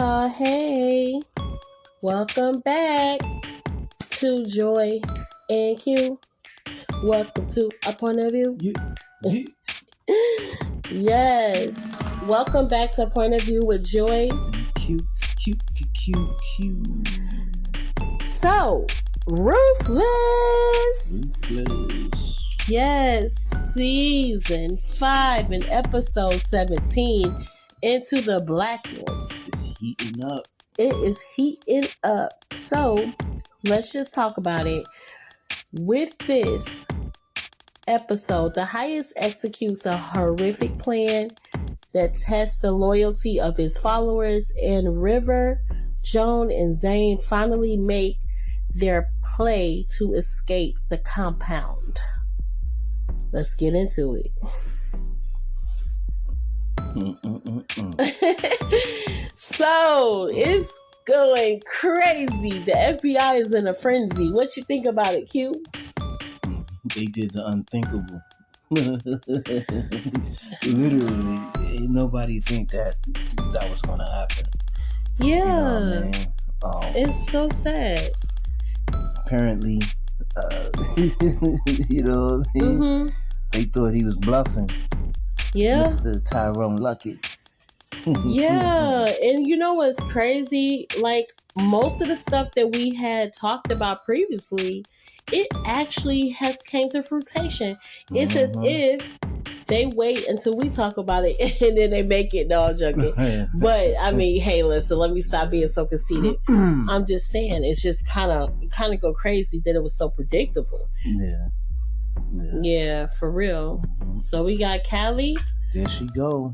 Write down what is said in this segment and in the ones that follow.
y'all. Hey, welcome back to Joy and Q. Welcome to A Point of View. Yes. Welcome back to A Point of View with Joy. Q. So, Ruthless. Yes, season 5 and episode 17, Into the Blackness. It's heating up. It is heating up. So, let's just talk about it. With this episode, the Highest executes a horrific plan that tests the loyalty of his followers, and River, Joan, and Zane finally make their play to escape the compound. Let's get into it. So, it's going crazy. The FBI is in a frenzy. What you think about it, Q? They did the unthinkable. Literally, ain't nobody think that was gonna happen. Yeah. You know, it's so sad. Apparently, you know what I mean? Mm-hmm. They thought he was bluffing. Yeah. Mr. Tyrone Luckett. Yeah. And you know what's crazy? Like, most of the stuff that we had talked about previously, it actually has came to fruition. It's as if they wait until we talk about it and then they make it. No, I'm joking. But I mean, hey, listen, let me stop being so conceited. I'm just saying, it's just kind of go crazy that it was so predictable. Yeah, for real. So we got Callie. There she go.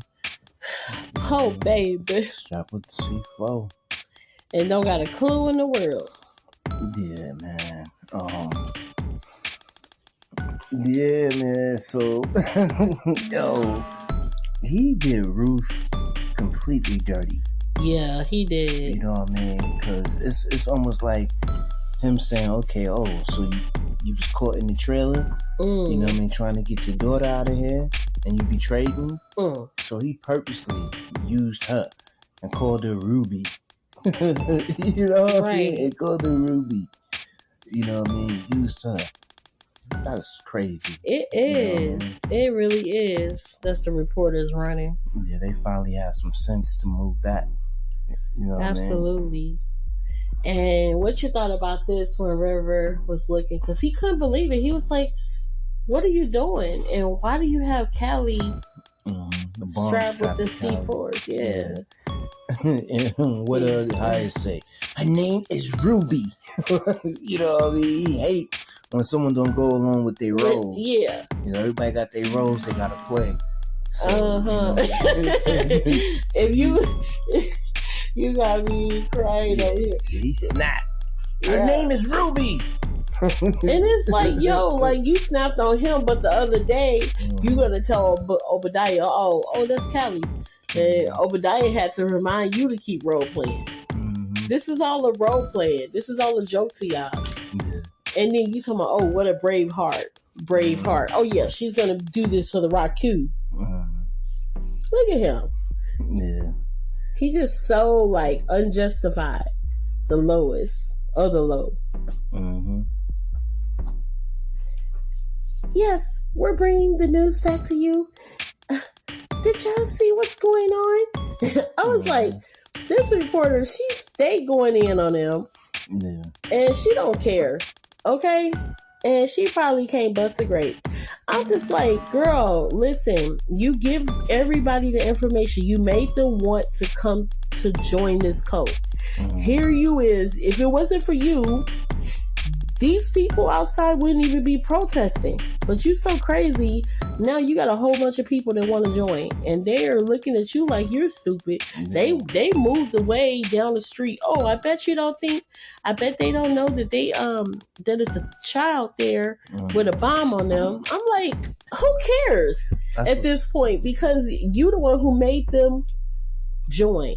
Oh, baby. Strap with the C4. And don't got a clue in the world. Yeah, man. Yeah, man. So, yo, he did Ruth completely dirty. Yeah, he did. You know what I mean? Because it's almost like him saying, okay, so you was caught in the trailer, you know what I mean, trying to get your daughter out of here, and you betrayed me. So he purposely used her and called her Ruby. You know what I mean? And called her Ruby. You know what I mean? Used her. That's crazy. It is. I mean? It really is. That's the reporters running. Yeah, they finally had some sense to move back. You know what Absolutely. I mean? And what you thought about this when River was looking? Because he couldn't believe it. He was like, what are you doing? And why do you have Callie strapped with the C4s? Yeah. And what did Highest say? Her name is Ruby. You know what I mean? He hate when someone don't go along with their roles. Yeah. You know, everybody got their roles they gotta play. So, you know. If you got me crying over here. He snapped. Her name is Ruby. And it's like, yo, like you snapped on him, but the other day you gonna tell Obadiah, oh, that's Callie. And Obadiah had to remind you to keep role playing. This is all a role playing. This is all a joke to y'all. Yeah. And then you talking about, what a brave heart. Oh yeah, she's gonna do this for the Raku. Look at him. Yeah. He just so like unjustified. The lowest of the low. Yes, we're bringing the news back to you. Did y'all see what's going on? I was like, this reporter, she stayed going in on him. Yeah. And she don't care. Okay? And she probably can't bust a grape. I'm just like, girl, listen, you give everybody the information. You made them want to come to join this cult. Here you is. If it wasn't for you, these people outside wouldn't even be protesting. But you so crazy. Now you got a whole bunch of people that want to join. And they are looking at you like you're stupid. Yeah. They moved away down the street. Oh, I bet they don't know that that it's a child there with a bomb on them. I'm like, who cares at this point? Because you the one who made them join.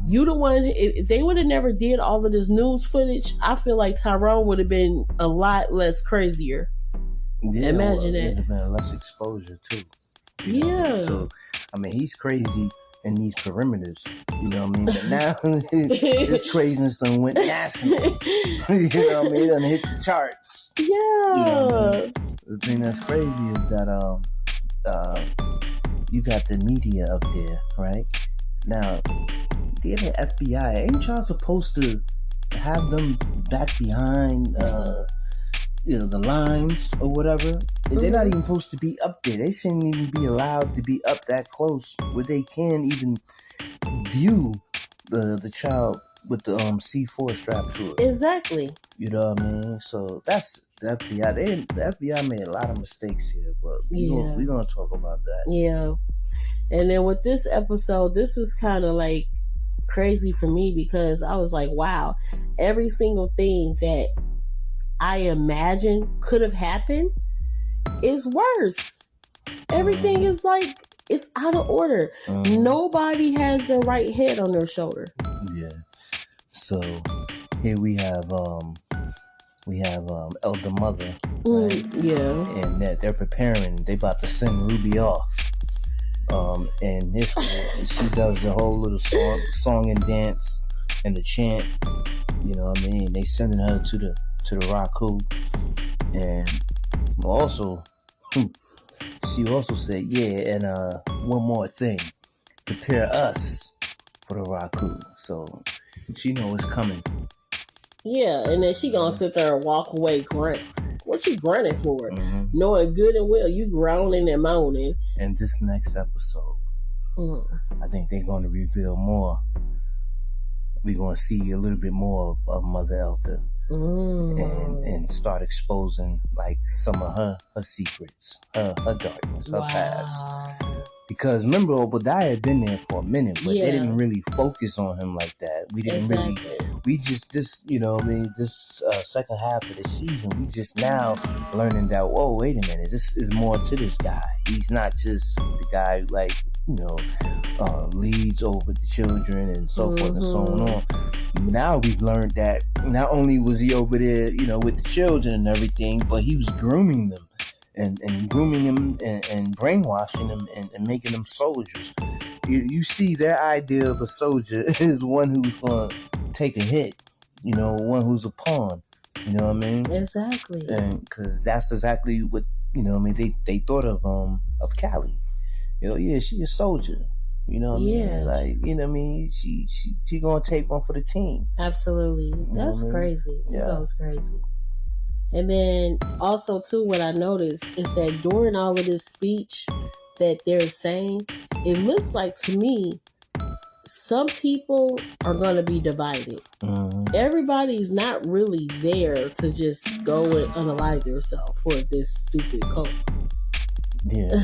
You the one, if they would have never did all of this news footage, I feel like Tyrone would have been a lot less crazier. Yeah, imagine it that. would have been less exposure too. Yeah. So, I mean, he's crazy in these perimeters. You know what I mean? But now this craziness done went national. You know what I mean? It done hit the charts. Yeah. You know what I mean? The thing that's crazy is that you got the media up there, right? Now, they're the FBI. Ain't y'all supposed to have them back behind the lines or whatever? They're not even supposed to be up there. They shouldn't even be allowed to be up that close where they can even view the child with the C4 strapped to it. Exactly. You know what I mean? So that's the FBI. The FBI made a lot of mistakes here, but we're gonna talk about that. Yeah. And then with this episode, this was kind of like crazy for me because I was like, wow, every single thing that I imagined could have happened is worse. Everything is like, it's out of order. Nobody has the right head on their shoulder. Yeah. So here we have elder mother, right? Yeah. And that they're preparing. They about to send Ruby off. And this she does the whole little song and dance and the chant. You know what I mean? They sending her to the Raku. And also she also said, yeah, and one more thing. Prepare us for the Raku. So she know what's coming. Yeah, and then she gonna sit there and walk away grunt. What you grunting for? Knowing good and well you groaning and moaning. And this next episode, I think they're going to reveal more. We're going to see a little bit more of Mother Elder. And start exposing like some of her secrets, her darkness, her past. Because remember, Obadiah had been there for a minute, but they didn't really focus on him like that. We didn't really. We just this, you know, this second half of the season, we just now learning that. Whoa, wait a minute, this is more to this guy. He's not just the guy who, like, you know, leads over the children and so forth and so on. Now we've learned that not only was he over there, you know, with the children and everything, but he was grooming them. And grooming them and brainwashing them and making them soldiers. You see, their idea of a soldier is one who's going to take a hit, you know, one who's a pawn. You know what I mean? Exactly. And because that's exactly what, you know what I mean, they thought of Callie. You know, yeah, she a soldier. You know what I mean? Like, you know what I mean? She going to take one for the team. Absolutely. That's crazy. Yeah. That was crazy. And then also, too, what I noticed is that during all of this speech that they're saying, it looks like to me, some people are going to be divided. Everybody's not really there to just go and unalive yourself for this stupid cult. Yeah.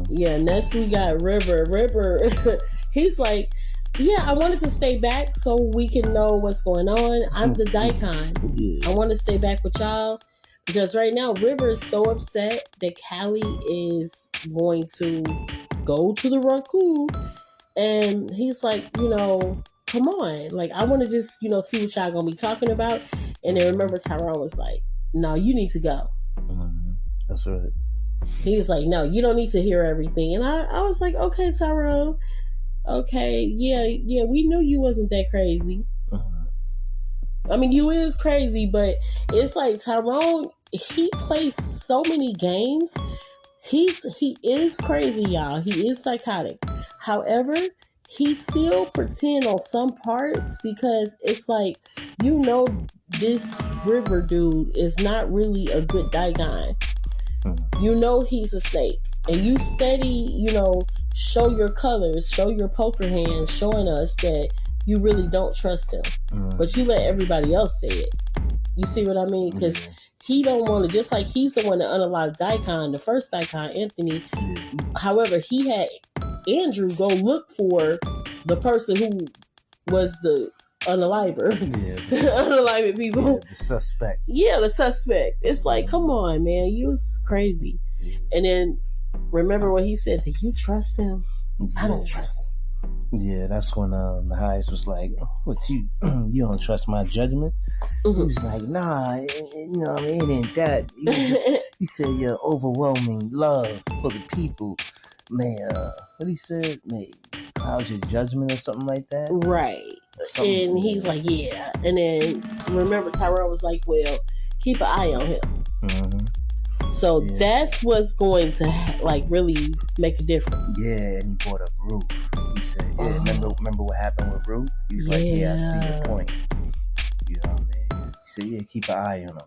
Yeah, next we got River. River, he's like, yeah, I wanted to stay back so we can know what's going on. I'm the Daikon. Yeah. I want to stay back with y'all because right now River is so upset that Callie is going to go to the Raku, and he's like, you know, come on, like I want to just, you know, see what y'all gonna be talking about. And then remember Tyrone was like, no, you need to go. That's right. He was like, no, you don't need to hear everything. And I was like, okay, Tyrone. Okay, yeah, we knew you wasn't that crazy. I mean, you is crazy, but it's like Tyrone, he plays so many games. He is crazy, y'all. He is psychotic. However, he still pretend on some parts because it's like, you know, this River dude is not really a good Daikon. You know he's a snake. And you steady, you know, show your colors, show your poker hands, showing us that you really don't trust him. But you let everybody else say it. You see what I mean? Because he don't want to, just like he's the one that unalived Daikon, the first Daikon, Anthony. However, he had Andrew go look for the person who was the unaliver. Unaliving people. Yeah, the suspect. Yeah, the suspect. It's like, come on, man. You was crazy. And then, remember what he said? Do you trust him? I don't trust him. Yeah, that's when the Highest was like, "What you don't trust my judgment?" He was like, "Nah, you know what I mean, it ain't that." He said, "Your overwhelming love for the people, what he said, may cloud your judgment or something like that. Right. And he's like, yeah. And then remember, Tyrell was like, well, keep an eye on him. Mm-hmm. So that's what's going to like really make a difference. Yeah, and he brought up Ruth. He said, remember what happened with Ruth? He was like, I see your point. You know what I mean? He said, keep an eye on him.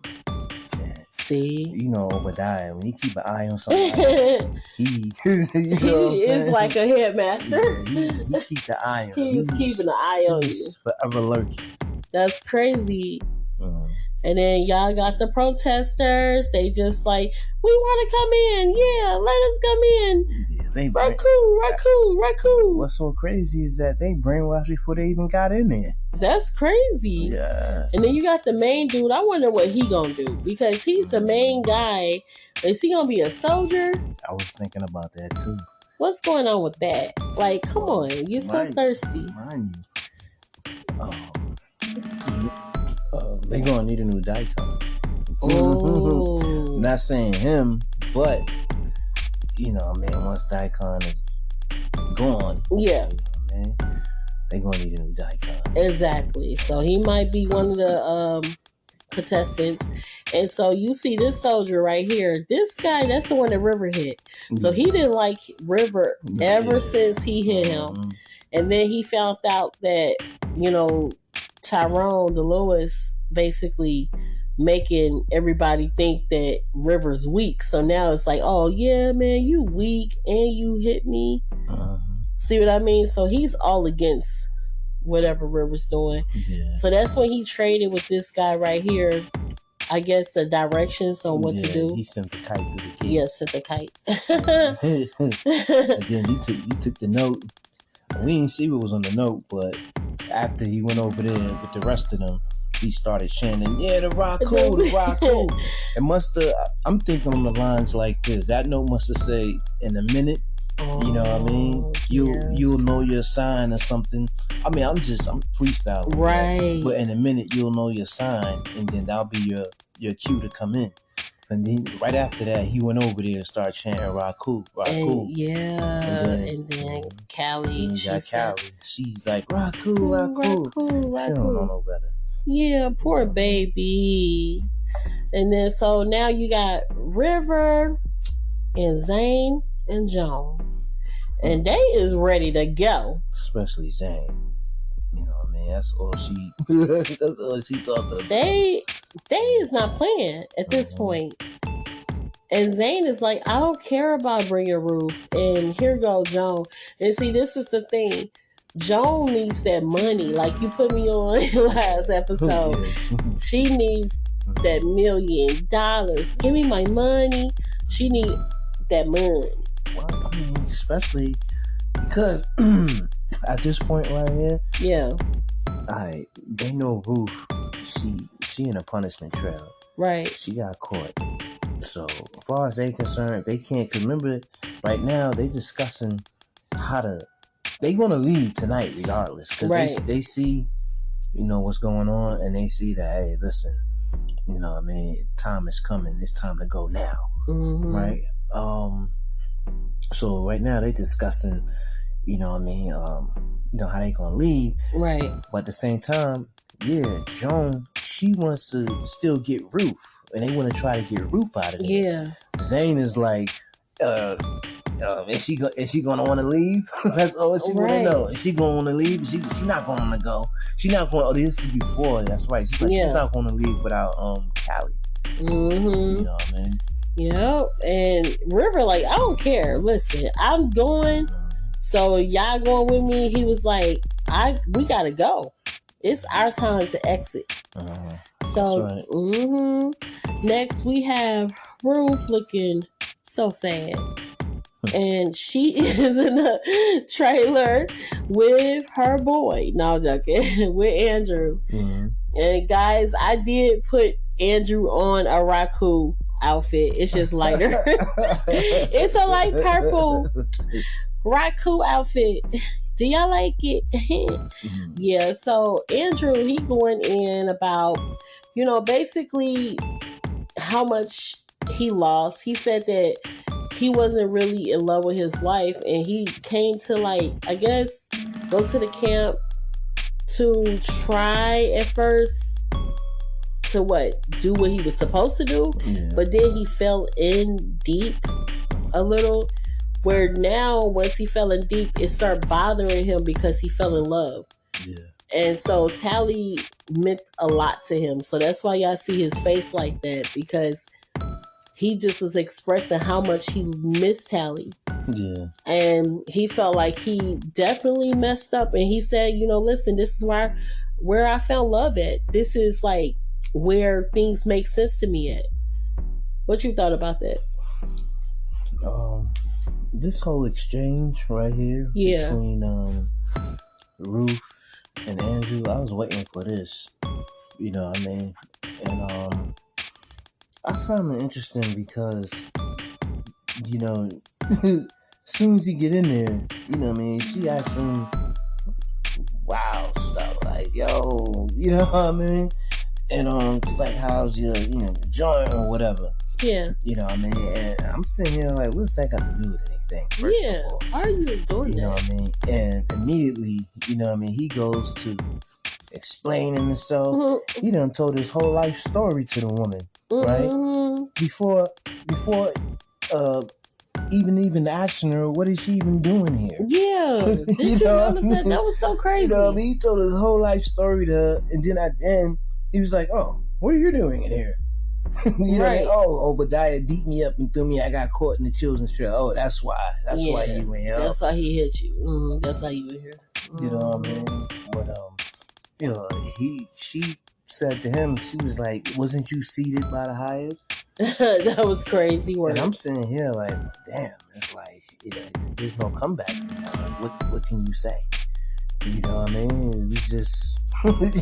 See? You know, Obadiah, when he keep an eye on something, he is like a headmaster. Yeah, he keep the eye on He's keeping an eye on you. Forever lurking. That's crazy. And then y'all got the protesters. They just like, we want to come in. Yeah, let us come in. Yeah, raccoon. What's so crazy is that they brainwashed before they even got in there. That's crazy. Yeah. And then you got the main dude. I wonder what he gonna do, because he's the main guy. Is he gonna be a soldier? I was thinking about that too. What's going on with that? Like, come on, you're so thirsty. Mind you, they gonna need a new Daikon. Oh. Not saying him, but you know, man, once Daikon is gone, yeah, you know, man, they gonna need a new Daikon. Exactly. So he might be one of the contestants. And so you see this soldier right here. This guy, that's the one that River hit. So he didn't like River ever since he hit him. And then he found out that, you know, Tyrone, the Lewis, basically making everybody think that River's weak. So now it's like, oh yeah, man, you weak and you hit me. See what I mean? So he's all against whatever River's doing. Yeah. So that's when he traded with this guy right here. I guess the directions on what to do. He sent the kite through the gate. Yeah, sent the kite. And then you took the note. We didn't see what was on the note, but after he went over there with the rest of them, he started chanting, yeah, the Raku, the Raku. It must have, I'm thinking on the lines like this. That note must have said, in a minute, you know what I mean? You'll know your sign or something. I mean, I'm freestyling. Right. But in a minute, you'll know your sign, and then that'll be your cue to come in. And then right after that, he went over there and started chanting Raku, Raku. And then Callie. She's like, Raku, Raku. She don't know no better. Yeah, poor baby. And then so now you got River and Zane and Joan. And they is ready to go. Especially Zane. You know what I mean? That's all she talking about. They is not playing at this point. And Zane is like, I don't care about bringing Ruth. And here go Joan. And see, this is the thing. Joan needs that money. Like you put me on last episode. Yes. She needs that $1 million. Give me my money. She need that money. Well, I mean, especially because at this point right here, they know Ruth. She in a punishment trail. Right. She got caught. So as far as they concerned, they can't. Cause remember, right now they discussing how to. They gonna leave tonight regardless. Cause they see, you know what's going on, and they see that hey, listen, you know what I mean, time is coming. It's time to go now, right? So right now they discussing, you know what I mean, you know how they gonna leave, right? But at the same time, Joan, she wants to still get Ruth, and they want to try to get Ruth out of there. Yeah. Zane is like, is she gonna want to leave? That's all she want to know. Is she gonna want to leave? She not gonna go. She not going. Oh, this is before. That's right. She's not gonna leave without Callie. You know what I mean? Yep. And River like, I don't care. Listen, I'm going. So y'all going with me? He was like, we gotta go. It's our time to exit. So, right. Next we have Ruth looking so sad. And she is in a trailer with her boy. No, I'm joking. With Andrew. And guys, I did put Andrew on a Raku outfit. It's just lighter. It's a light purple Raku outfit. Do y'all like it? Yeah, so Andrew, he going in about, you know, basically how much he lost. He said that he wasn't really in love with his wife, and he came to, like, I guess, go to the camp to try at first to do what he was supposed to do, but then he fell in deep a little, where now once he fell in deep, it started bothering him because he fell in love. And so Tally meant a lot to him, so that's why y'all see his face like that, because he just was expressing how much he missed Tally. And he felt like he definitely messed up, and he said, listen, this is where I found love at. This is like where things make sense to me at. What you thought about that? This whole exchange right here between Ruth and Andrew, I was waiting for this. You know what I mean? And I found it interesting because, as soon as he get in there, you know what I mean, she asking wow stuff like, yo, you know what I mean? And like, how's your, joint or whatever. Yeah. You know what I mean? And I'm sitting here like, what's that got to do with anything? First of all, how are you doing that? You know what I mean? And immediately, you know what I mean, he goes to explaining himself. Mm-hmm. He done told his whole life story to the woman, right? Before even asking her, what is she even doing here? Yeah. Did you notice that? That was so crazy. You know what I mean? He told his whole life story to her, and then at the end, he was like, oh, what are you doing in here? You know, right. Obadiah beat me up and threw me. I got caught in the children's trail. Oh, that's why. That's why you went here. That's why he hit you. That's why you were here. You know what I mean? But she said to him, she was like, "Wasn't you seated by the highest?" That was crazy work. And I'm sitting here like, damn. It's like, there's no comeback. Like, what can you say? You know what I mean? It was just,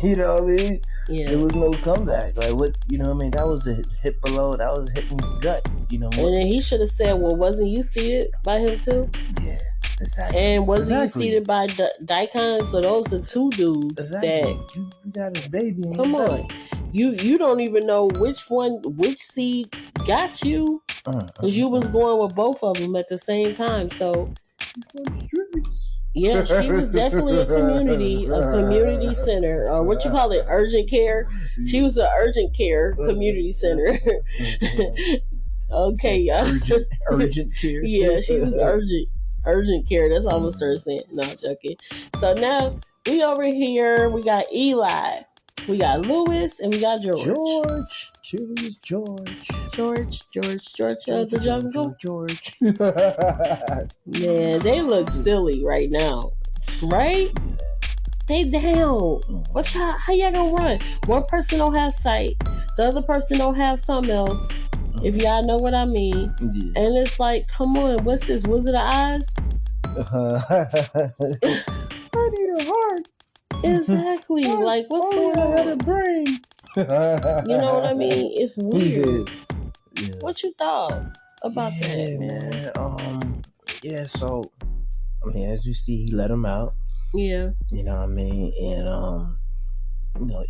you know what I mean? Yeah. There was no comeback. Like, what, you know what I mean? That was a hit below. That was hitting his gut. You know what? And then he should have said, well, wasn't you seated by him too? Yeah, exactly. And wasn't you seated by Daikon? So those are two dudes that... You got a baby in Come on. You don't even know which seed got you. Because you was going with both of them at the same time. So... Yeah, she was definitely a community center, or what you call it, urgent care. She was an urgent care community center. Okay, y'all. Urgent care. Yeah, she was urgent care. That's all I'm gonna start saying. No, I'm joking. So now we over here. We got Eli, we got Lewis, and we got George. Curious George of the jungle. George. Man, they look silly right now, right? They down. How y'all gonna run? One person don't have sight, the other person don't have something else. If y'all know what I mean. Yeah. And it's like, come on, what's this? Wizard of Oz? I need a heart. Exactly. Like, what's going on? I had a brain. You know what I mean? It's weird. Yeah. What you thought about that, man? Yeah, so, I mean, as you see, he let him out. Yeah. You know what I mean? And,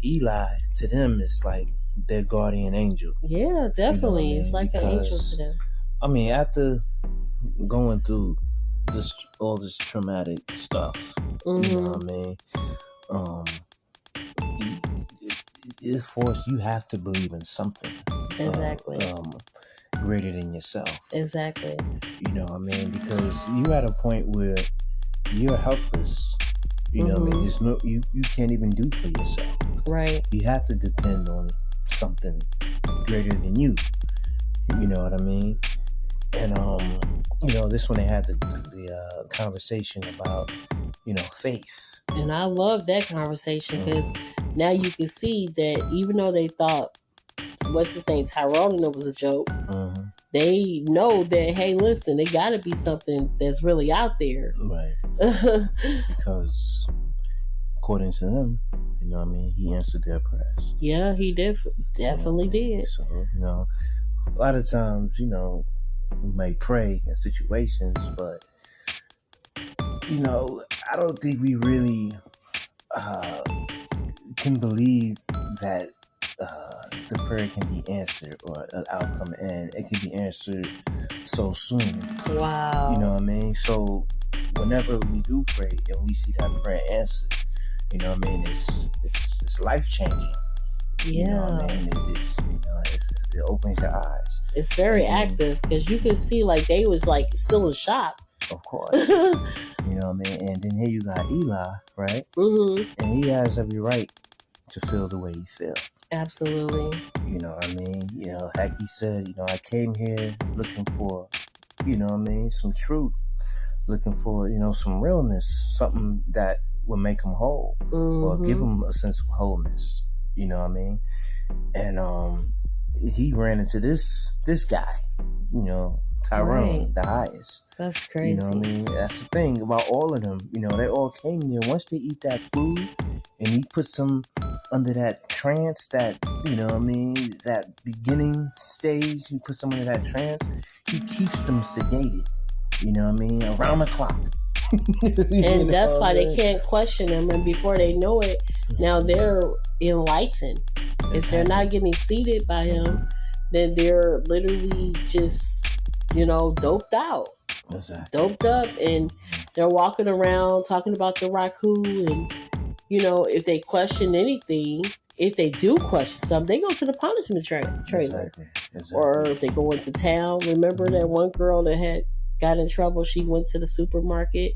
Eli, to them, is like their guardian angel. Yeah, definitely. You know it's like an angel to them. I mean, after going through all this traumatic stuff, you know what I mean? It's forced. You have to believe in something. Exactly. Greater than yourself. Exactly. You know what I mean? Because you're at a point where you're helpless. You know what I mean? There's no, you can't even do for yourself. Right. You have to depend on something greater than you. You know what I mean? And this one they had the conversation about faith. And I love that conversation because now you can see that even though they thought, what's his name, Tyrone, was a joke, they know that, hey, listen, it got to be something that's really out there. Right. Because according to them, you know what I mean, he answered their prayers. Yeah, he definitely did. So, a lot of times, we may pray in situations, but I don't think we really can believe that the prayer can be answered or an outcome, and it can be answered so soon. Wow. You know what I mean? So whenever we do pray and we see that prayer answered, you know what I mean, it's life changing. Yeah. You know what I mean? It opens your eyes. It's very active because you can see like they was like still in shock. Of course. You know what I mean? And then here you got Eli, right? Mm-hmm. And he has every right to feel the way he feels. Absolutely. You know what I mean? You know, like he said, you know, I came here looking for, you know what I mean, some truth. Looking for, you know, some realness. Something that will make him whole. Mm-hmm. Or give him a sense of wholeness. You know what I mean? And he ran into this guy, you know, Tyrone, the highest. That's crazy. You know what I mean? That's the thing about all of them. You know, they all came there. Once they eat that food and he puts them under that trance, that, you know what I mean, that beginning stage, he puts them under that trance, he keeps them sedated, you know what I mean, around the clock. And that's why they can't question him. And before they know it, now they're enlightened. Exactly. If they're not getting seated by him, then they're literally just, you know, doped out. Exactly. Doped up, and they're walking around talking about the Raku. And, you know, if they question anything, if they do question something, they go to the punishment trailer. Exactly. Or if they go into town. Remember that one girl that had got in trouble? She went to the supermarket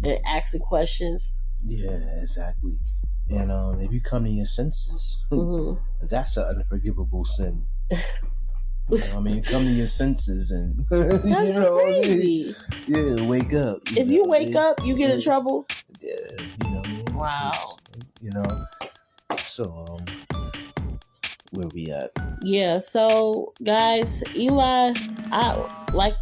and asking questions. Yeah, exactly. And if you come to your senses, that's an unforgivable sin. You know, I mean, come to your senses and that's you know, crazy. Yeah, wake up. If you wake up, you get in trouble. Yeah, you know what I mean? Wow. You know, so where we at? Yeah, so guys, Eli, like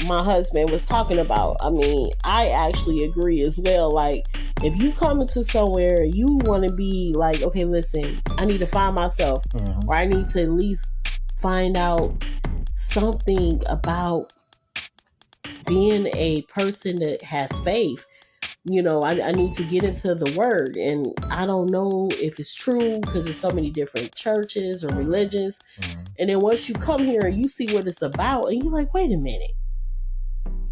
my husband was talking about, I mean, I actually agree as well. Like, if you come into somewhere, you want to be like, okay, listen, I need to find myself, or I need to at least find out something about being a person that has faith. You know, I need to get into the word, and I don't know if it's true because there's so many different churches or religions. And then once you come here and you see what it's about, and you're like, wait a minute.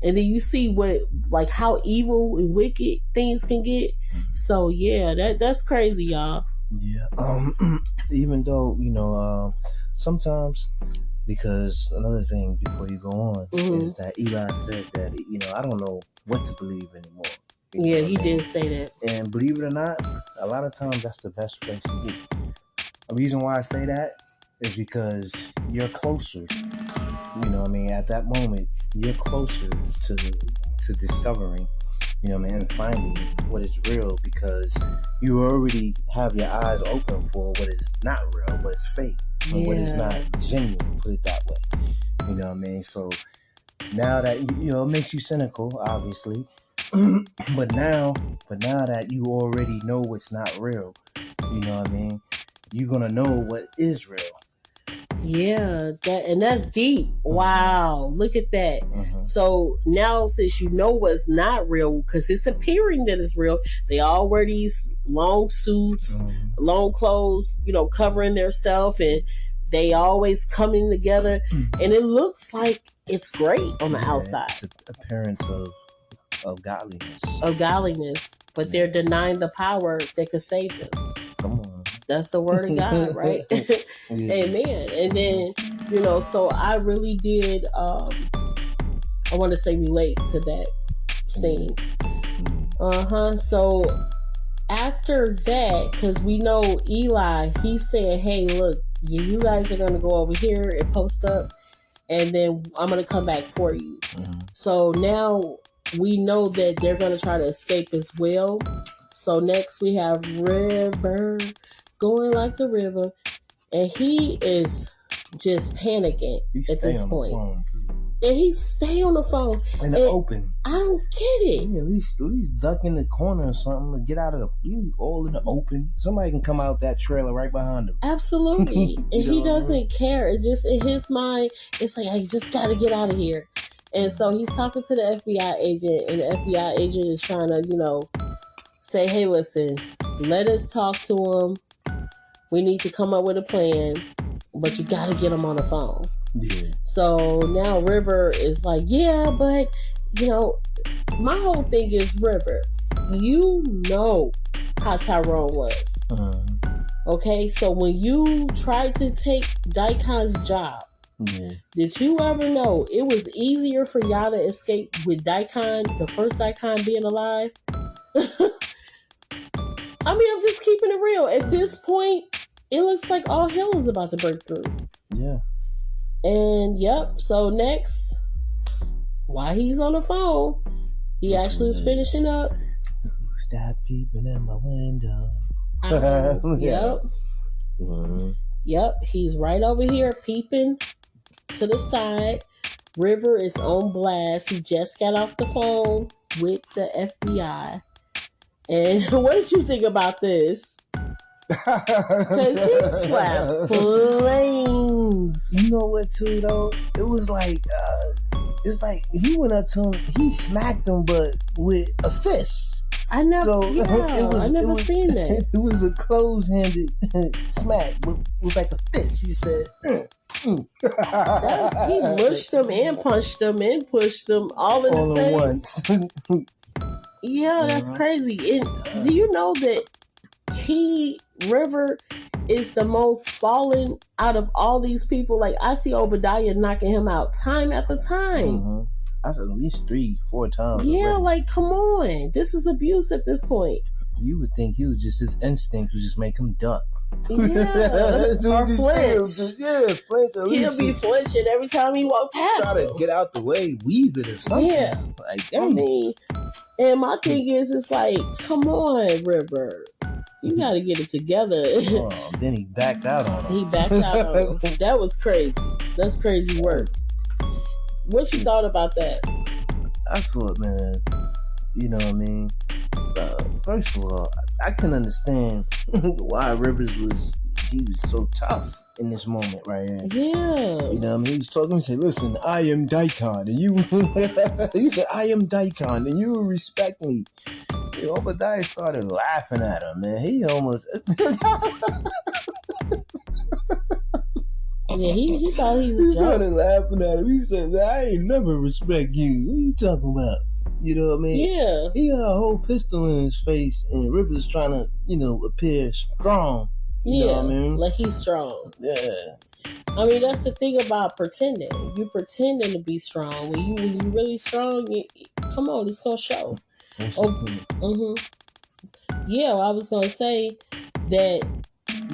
And then you see what, like, how evil and wicked things can get. So yeah, that's crazy, y'all. Yeah. Even though, you know, sometimes, because another thing before you go on is that Eli said that, you know, I don't know what to believe anymore. Yeah, he did say that. And believe it or not, a lot of times that's the best place to be. The reason why I say that is because you're closer. You know what I mean? At that moment, you're closer to discovering, you know what I mean, and finding what is real, because you already have your eyes open for what is not real, what is fake, and what is not genuine, put it that way. You know what I mean? So now that, you know, it makes you cynical, obviously. but now that you already know what's not real, you know what I mean, you're gonna know what is real. Yeah, that's deep. Wow, look at that. So now, since you know what's not real, because it's appearing that it's real, they all wear these long suits, long clothes, you know, covering themselves, and they always coming together, and it looks like it's great on the outside. It's an appearance of godliness, but they're denying the power that could save them. Come on. That's the word of God, right? Amen. And then, you know, so I really did, I want to say, relate to that scene. So after that, because we know Eli, he said, hey, look, you guys are going to go over here and post up, and then I'm going to come back for you. So now we know that they're going to try to escape as well. So next we have River going like the river, and he is just panicking at this point. And he stay on the phone in the open. I don't get it. Yeah, at least duck in the corner or something and get out of the all in the open. Somebody can come out that trailer right behind him. Absolutely. And he doesn't care. It just, in his mind, it's like, I just got to get out of here. And so he's talking to the FBI agent, and the FBI agent is trying to, you know, say, hey, listen, let us talk to him. We need to come up with a plan, but you got to get him on the phone. Yeah. So now River is like, yeah, but my whole thing is River. You know how Tyrone was. Okay, so when you tried to take Daikon's job, did you ever know it was easier for y'all to escape with Daikon, the first Daikon being alive? I mean, I'm just keeping it real. At this point, it looks like all hell is about to break through. Yeah. And yep, so next, while he's on the phone, he actually is finishing up. Stop peeping at my window. Yep. Mm-hmm. Yep, he's right over here peeping to the side. River is on blast. He just got off the phone with the FBI. And what did you think about this? Because he slapped flames. You know what, too, though? It was like he went up to him, he smacked him, but with a fist. I never seen that. It was a close-handed smack, but it was like a fist. He said, he mushed him and punched him and pushed him all in the same. Once. Yeah, that's crazy. And do you know that River is the most fallen out of all these people? Like, I see Obadiah knocking him out time after time. I said at least 3-4 times. Yeah, already. like, come on. This is abuse at this point. You would think he was just, his instinct would just make him duck. Yeah, or flinch. Flinch. He'll be flinching every time he walk past try to get out the way, weave it or something. Yeah. Like, dang. I mean, and my thing is, it's like, come on, River. You got to get it together. Then he backed out on him. That was crazy. That's crazy work. What you thought about that? I thought, man, you know what I mean? First of all, I can understand why Rivers was so tough in this moment right here. Yeah. You know what I mean? He was talking, he said, listen, I am Daikon, and you he said, I am Daikon, and you will respect me. Obadiah started laughing at him, man. He almost yeah, he thought he was a joke. He started laughing at him. He said, I ain't never respect you. What are you talking about? You know what I mean? Yeah. He got a whole pistol in his face, and Rivers trying to, appear strong. You know what I mean? Like he's strong. Yeah. I mean, that's the thing about pretending. You pretending to be strong. When you really strong, come on, it's gonna show. Yeah, well, I was gonna say that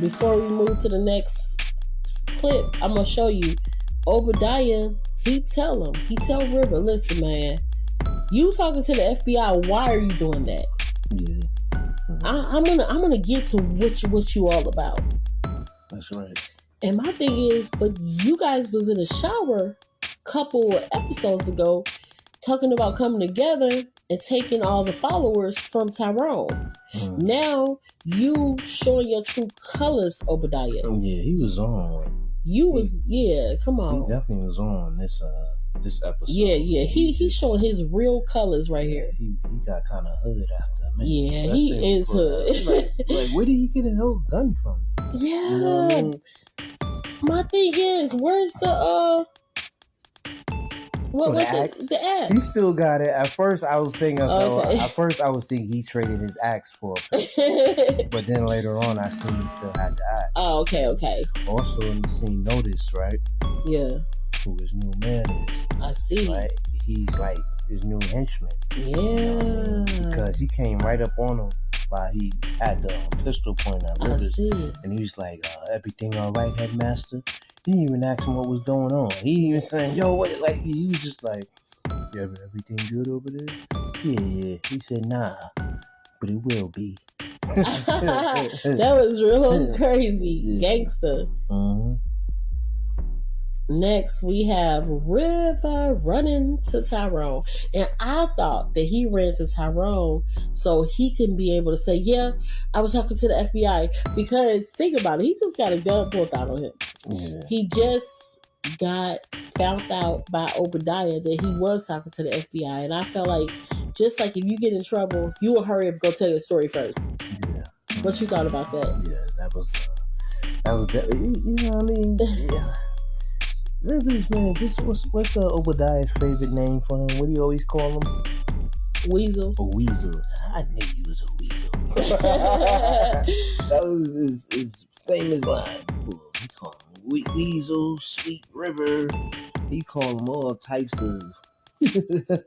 before we move to the next clip, I'm gonna show you Obadiah. He tell River, listen, man, you talking to the FBI. Why are you doing that? Yeah. I'm gonna get to what you all about. That's right. And my thing is, but you guys was in a shower a couple of episodes ago talking about coming together and taking all the followers from Tyrone. Now you showing your true colors, Obadiah. Yeah, he was on. Come on. He definitely was on this episode. Yeah. He's showing his real colors right here. He got kind of hood after a minute. Yeah, he is hood. like, where did he get a whole gun from? Yeah. You know what I mean? My thing is, where's the what was it? The axe. He still got it. At first, I was thinking. He traded his axe for a pistol. But then later on, I seen he still had the axe. Oh, okay. Also in the scene, notice, right? Yeah. Who his new man is. I see. Right? He's like his new henchman. Yeah. You know what I mean? Because he came right up on him while he had the pistol pointed at Rivers. I see. And he was like, everything all right, headmaster? He didn't even ask him what was going on. He didn't even saying, yo, what? Like, he was just like, yeah, everything good over there? Yeah. He said, nah, but it will be. That was real crazy. Yeah. Gangster. Next, we have River running to Tyrone. And I thought that he ran to Tyrone so he can be able to say, yeah, I was talking to the FBI. Because think about it, he just got a gun pulled out on him. Yeah. He just got found out by Obadiah that he was talking to the FBI. And I felt like, just like if you get in trouble, you will hurry up and go tell your story first. Yeah. What you thought about that? Yeah, that was you know what I mean? Yeah. Rivers, man, just what's Obadiah's favorite name for him? What do you always call him? Weasel. A weasel. I knew you was a weasel. That was his famous line. He called him Weasel, Sweet River. He called him all types of.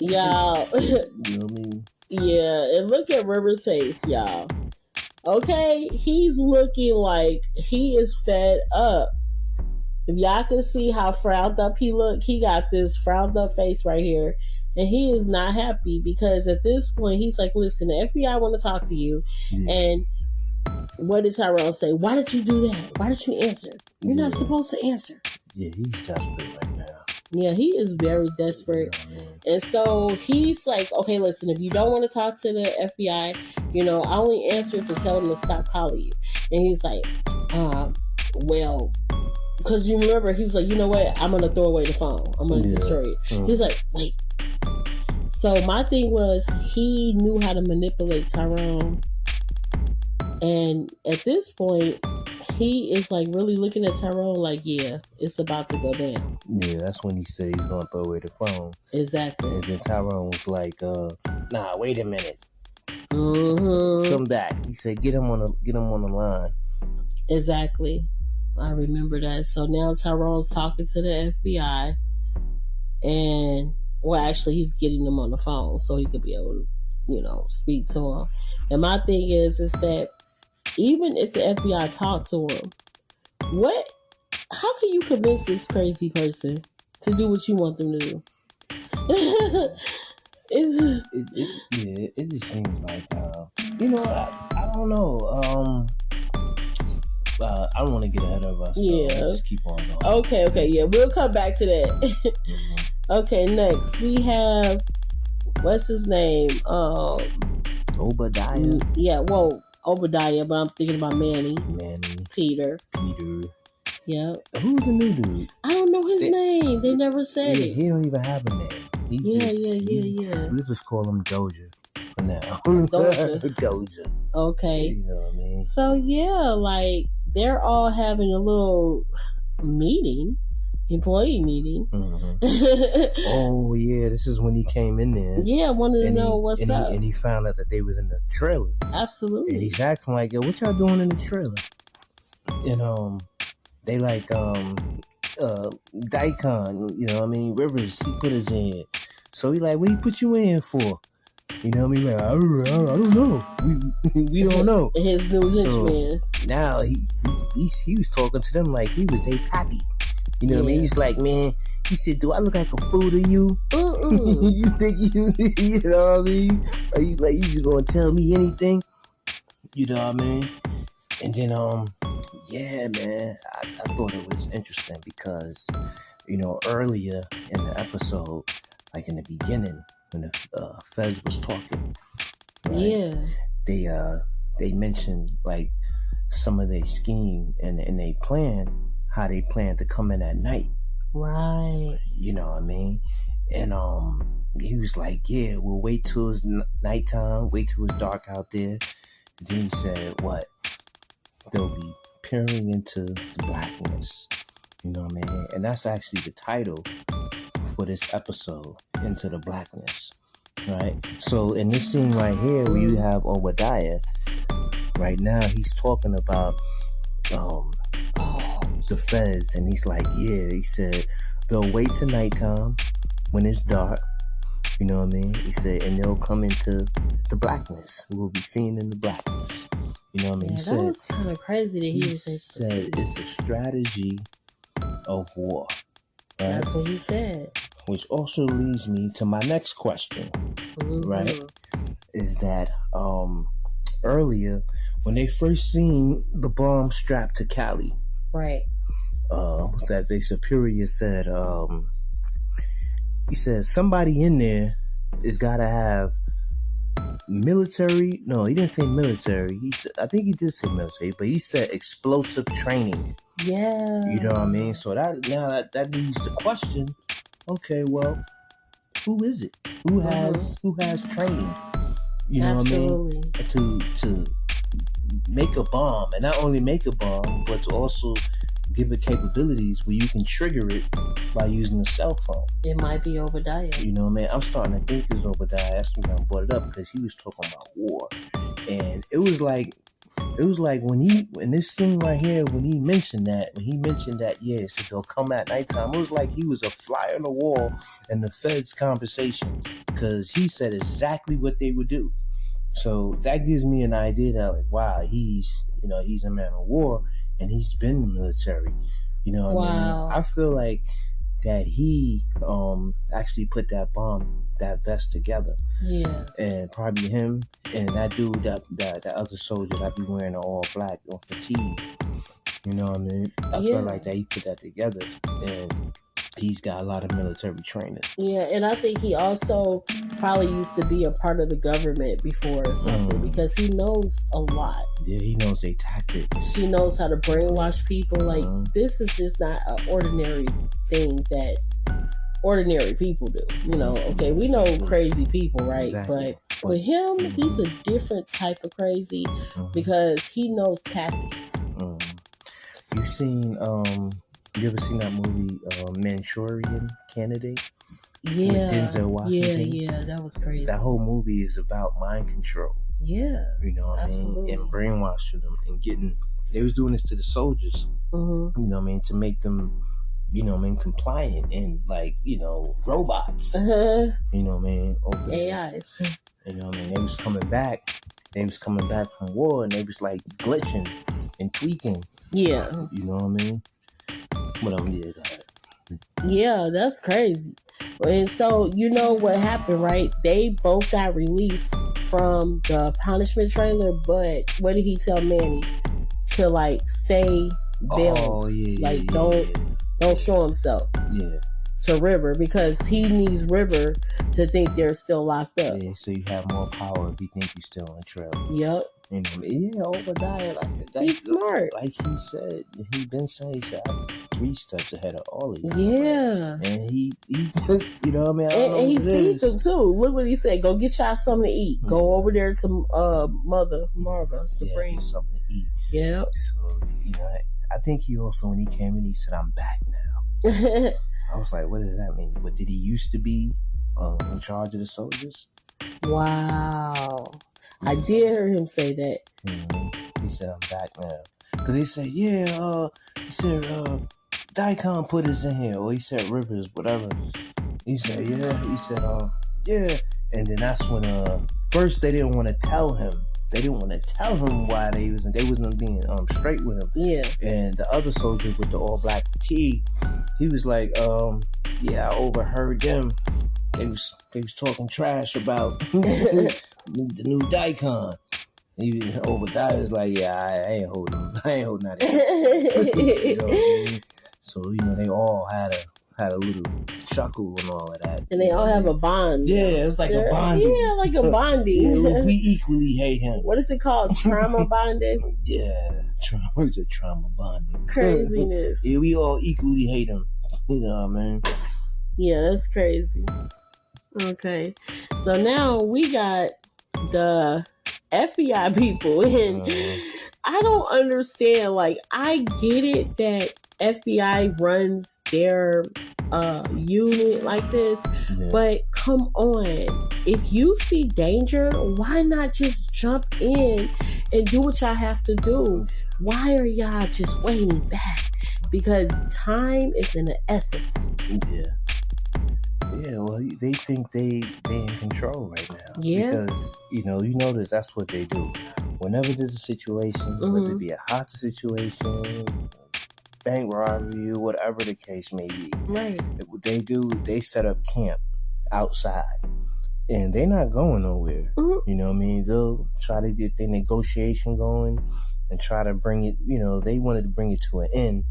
Y'all. You know what I mean? Yeah, and look at River's face, y'all. Okay, he's looking like he is fed up. If y'all can see how frowned up he look, he got this frowned up face right here. And he is not happy because at this point, he's like, listen, the FBI want to talk to you. Yeah. And what did Tyrone say? Why did you do that? Why did you answer? You're not supposed to answer. Yeah, he's desperate right now. Yeah, he is very desperate. And so he's like, okay, listen, if you don't want to talk to the FBI, I only answered to tell them to stop calling you. And he's like, well, because you remember, he was like, you know what? I'm going to throw away the phone. I'm going to destroy it. He's like, wait. So my thing was, he knew how to manipulate Tyrone. And at this point, he is like really looking at Tyrone like, yeah, it's about to go down. Yeah, that's when he said he's going to throw away the phone. Exactly. And then Tyrone was like, nah, wait a minute. Mm-hmm. Come back. He said, get him on the line. Exactly. I remember that. So now Tyrone's talking to the FBI. And, well, actually, he's getting them on the phone so he could be able to, speak to him. And my thing is that even if the FBI talked to him, how can you convince this crazy person to do what you want them to do? It just seems like, I don't know. I don't want to get ahead of us. So just keep on going. Okay. Yeah, we'll come back to that. Mm-hmm. Okay, next we have, what's his name? Obadiah. Yeah, well, Obadiah, but I'm thinking about Manny. Peter. Yep. Who's the new dude? I don't know his name. They never said it. He don't even have a name. Yeah. We just call him Doja for now. Doja. Okay. You know what I mean? So yeah, like they're all having a little employee meeting. Mm-hmm. Oh yeah, this is when he came in there. Yeah, I wanted to know what's up. And he found out that they was in the trailer. Absolutely. And he's acting like, yo, what y'all doing in the trailer? And they like Daikon, Rivers, he put his in. So he like, what he put you in for? You know what I mean? Like, I don't know. We don't know. His new henchman. So now he was talking to them like he was their pappy. You know what I mean? He's like, man, he said, do I look like a fool to you? You think you know what I mean? Are you like, you just gonna tell me anything? You know what I mean? And then, yeah, man, I thought it was interesting because, earlier in the episode, like in the beginning, when the feds was talking, right? Yeah, they mentioned like some of their scheme and they plan, how they plan to come in at night, right? You know what I mean? And he was like, yeah, we'll wait till it's nighttime, wait till it's dark out there. And then he said, what? They'll be peering into the blackness. You know what I mean? And that's actually the title for this episode, Into the Blackness. Right? So in this scene right here, where you have Obadiah, right now he's talking about the feds, and he's like, yeah, he said they'll wait till nighttime when it's dark. You know what I mean? He said, and they'll come into the blackness. We'll be seen in the blackness. You know what I mean? Yeah, that was kind of crazy that he said it's a strategy of war. Right? That's what he said. Which also leads me to my next question, right? Is that earlier when they first seen the bomb strapped to Callie, right? That their superior said, he said somebody in there has got to have military. No, he didn't say military. He said, I think he did say military, but he said explosive training. Yeah. You know what I mean? So that leads to question. Okay, well, who is it? Who has training? You know Absolutely. What I mean? To make a bomb, and not only make a bomb, but to also give it capabilities where you can trigger it by using a cell phone. It might be Obadiah. You know, man, I'm starting to think it's Obadiah. That's when I brought it up, because he was talking about war. And it was like when this scene right here, when he mentioned that, yeah, so they'll come at nighttime, it was like he was a fly on the wall in the Fed's conversation, because he said exactly what they would do. So that gives me an idea that, like, wow, he's a man of war, and he's been in the military. You know what I mean? I feel like that he actually put that vest together. Yeah. And probably him and that dude, that other soldier that be wearing the all black on fatigue. You know what I mean? I feel like that he put that together, and he's got a lot of military training. Yeah, and I think he also probably used to be a part of the government before or something, because he knows a lot. Yeah, he knows their tactics. He knows how to brainwash people. Like, this is just not an ordinary thing that ordinary people do. You know, okay, we know crazy people, right? Exactly. But with him, he's a different type of crazy, because he knows tactics. You ever seen that movie Manchurian Candidate? Yeah. With Denzel Washington? Yeah, that was crazy. That whole movie is about mind control. Yeah. You know what I mean? And brainwashing them and they was doing this to the soldiers. You know what I mean? To make them, compliant and, like, robots. You know what I mean? AIs. You know what I mean? They was coming back from war, and they was like glitching and tweaking. Yeah. You know what I mean? But yeah, that's crazy. And so, you know what happened, right? They both got released from the punishment trailer, but what did he tell Manny? To, like, stay veiled. Don't show himself. Yeah. To River, because he needs River to think they're still locked up. Yeah, so you have more power if you think you're still on the trail. Yep. You know, yeah, Obadiah, he's smart. Like he said, he said, I'm 3 steps ahead of all of you. Yeah. Right? And he you know what I mean? And he feeds them too. Look what he said. Go get y'all something to eat. Go over there to Mother Marva Supreme. Get something to eat. Yep. So, I think he also, when he came in, he said, I'm back now. I was like, what does that mean? But did he used to be in charge of the soldiers? Wow. I did hear him say that. He said, I'm back now. Because he said, Daikon put us in here. Or he said, Rivers, whatever. He said, yeah. And then that's when, first they didn't want to tell him. They didn't want to tell him why they wasn't being straight with him. Yeah. And the other soldier with the all black fatigue, he was like, I overheard them. They was talking trash about the new Daikon. Obadiah was like, I ain't holding that. You know what I mean? So, they all had a little chuckle and all of that. And they all have a bond. Yeah, it was like a bonding. Yeah, like a bonding. We equally hate him. What is it called? Trauma bonding? Yeah, it's a trauma bonding. Craziness. Yeah, we all equally hate him. You know what I mean? Yeah, that's crazy. Okay. So now we got the FBI people, and I don't understand. Like, I get it that FBI runs their unit like this, but come on, if you see danger, why not just jump in and do what y'all have to do? Why are y'all just waiting back? Because time is in the essence. Yeah, well, they think they in control right now. Yeah. Because, you notice that's what they do. Whenever there's a situation, whether it be a hostage situation, bank robbery, whatever the case may be, right? What they do, they set up camp outside. And they're not going nowhere. You know what I mean? They'll try to get their negotiation going and try to bring it, they wanted to bring it to an end,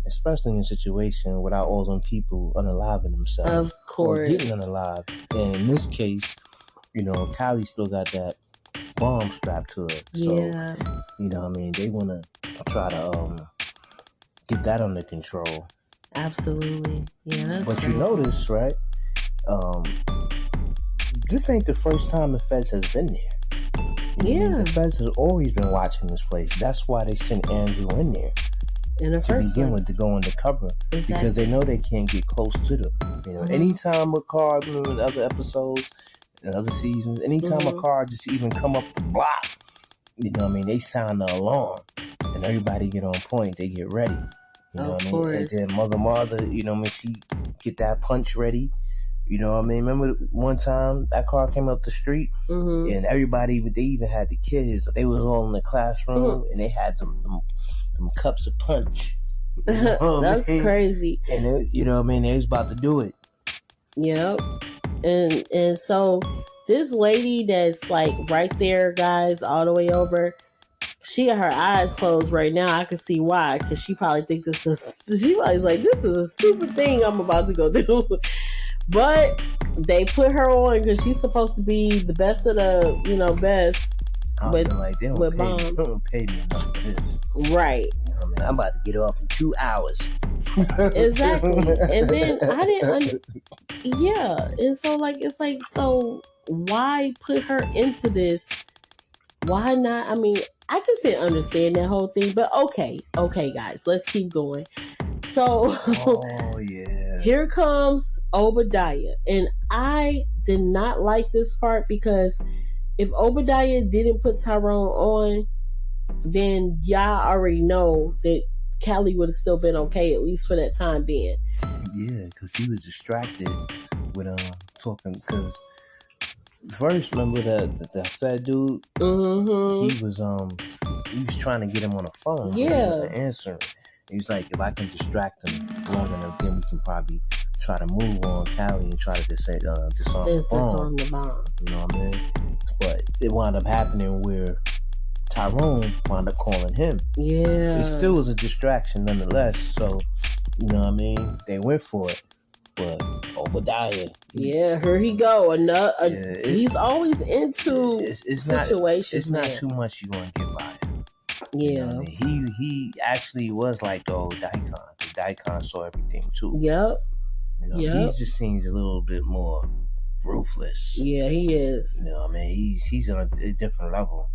especially in a situation without all them people unaliving themselves. Of course. Or getting unalived. And in this case, Callie still got that bomb strapped to her. So, you know what I mean? They want to try to get that under control. Absolutely. Yeah, that's But crazy. you notice, right? This ain't the first time the feds has been there. The feds have always been watching this place. That's why they sent Andrew in there. in the to first begin place. with, to go undercover. Exactly. Because they know they can't get close to them. You know, anytime a car, remember in other episodes, in other seasons, anytime a car just even come up the block, you know what I mean, they sound the alarm and everybody get on point. They get ready. You know what I mean? And then Mother Martha, you know what I mean, she get that punch ready. You know what I mean? Remember one time that car came up the street and everybody, they even had the kids. They was all in the classroom and they had them cups of punch. You know That's crazy. And it, you know what I mean? They was about to do it. Yep. And so this lady that's like right there, guys, all the way over, she got her eyes closed right now. I can see why, because she probably thinks she probably's like, this is a stupid thing I'm about to go do. But they put her on because she's supposed to be the best of the, best. With, like, they don't pay me enough for this. Right. You know what I mean? I'm about to get off in 2 hours. Exactly. And then I didn't yeah. And so it's like, so why put her into this? Why not? I mean, I just didn't understand that whole thing. But okay, guys, let's keep going. So here comes Obadiah. And I did not like this part because if Obadiah didn't put Tyrone on, then y'all already know that Callie would have still been okay, at least for that time being. Yeah, because he was distracted with talking. Because first, remember that fat dude? He was trying to get him on the phone. Yeah, but he wasn't answering. He was like, if I can distract him long enough, then we can probably try to move on Callie and try to disarm the bomb. You know what I mean? But it wound up happening where Tyrone wound up calling him. Yeah. It still was a distraction nonetheless. So, you know what I mean? They went for it. But Obadiah. Yeah, here he go. He's always into situations. It's not too much you're going to get by him. Yeah. You know what I mean? He actually was like the old Daikon. Daikon saw everything too. Yep. You know, he just seems a little bit more ruthless. Yeah, he is. You know what I mean? He's on a different level.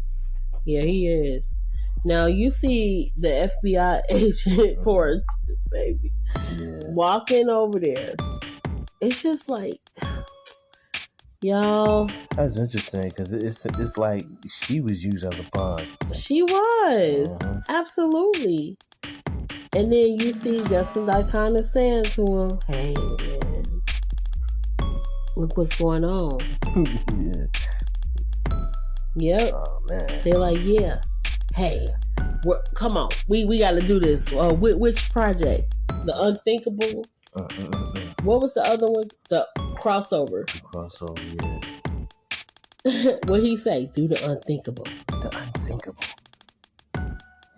Yeah, he is. Now you see the FBI agent, poor baby, walking over there. It's just like, y'all. That's interesting because it's like she was used as a pawn. She was absolutely. And then you see Justin Daikon is saying to him, "Hey man, look what's going on." Yeah. Yep. Oh man. They're like, yeah. Hey, come on. We got to do this. Which project? The Unthinkable. What was the other one? The Crossover. The Crossover. Yeah. What he say? Do the Unthinkable. The Unthinkable.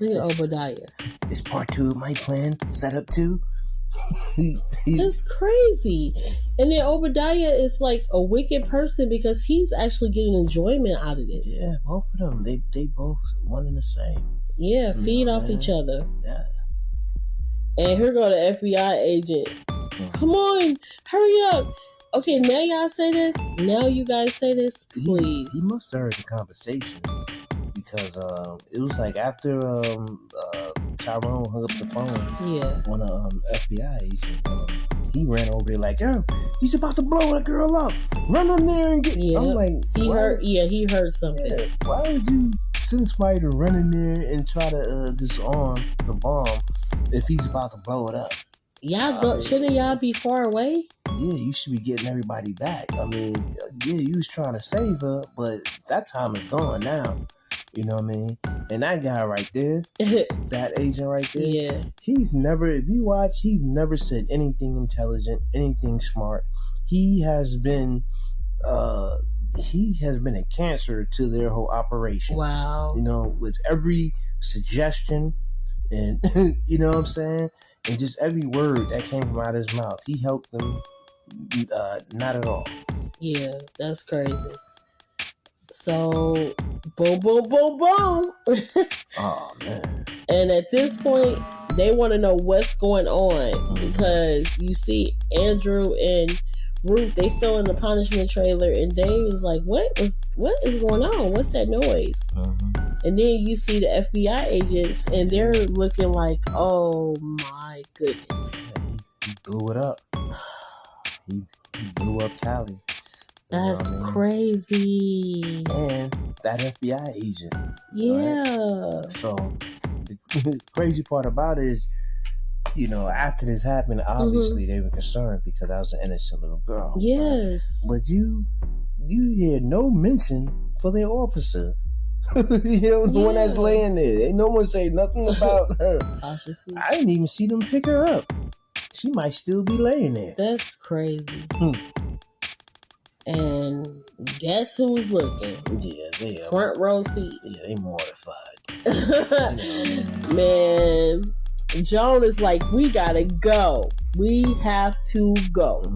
Look at Obadiah. Is part 2 of my plan set up too? That's crazy. And then Obadiah is like a wicked person because he's actually getting enjoyment out of this. Yeah, both of them. They both one and the same. Yeah, feed off each other. Yeah. And here go the FBI agent. Come on, hurry up. Okay, now y'all say this. Now you guys say this, please. He must have heard the conversation because it was like after Tyrone hung up the phone. Yeah. On a FBI agent. He ran over there like, yo, he's about to blow that girl up. Run in there and get. Yeah. I'm like, he heard. Yeah, he heard something. Yeah, why would you send somebody to run in there and try to disarm the bomb if he's about to blow it up? Y'all shouldn't y'all be far away? Yeah, you should be getting everybody back. I mean, yeah, you was trying to save her, but that time is gone now. You know what I mean? And that guy right there, that agent right there, yeah. He's never, if you watch, he's never said anything intelligent, anything smart. He has been a cancer to their whole operation. Wow. You know, with every suggestion and, you know what I'm saying? And just every word that came from out of his mouth, he helped them not at all. Yeah, that's crazy. So, boom, boom, boom, boom. Oh, man. And at this point, they want to know what's going on because you see Andrew and Ruth, they still in the punishment trailer, and Dave is like, what is going on? What's that noise? And then you see the FBI agents, and they're looking like, oh my goodness. He blew it up. He blew up Cali. That's crazy. And that FBI agent. Yeah. Right? So the crazy part about it is, after this happened, obviously they were concerned because I was an innocent little girl. Yes. Right? But you hear no mention for their officer. The one that's laying there. Ain't no one say nothing about her. I didn't even see them pick her up. She might still be laying there. That's crazy. And guess who's looking? Yeah, they are. Front row seat. Yeah, they mortified. Man, Joan is like, we gotta go. We have to go.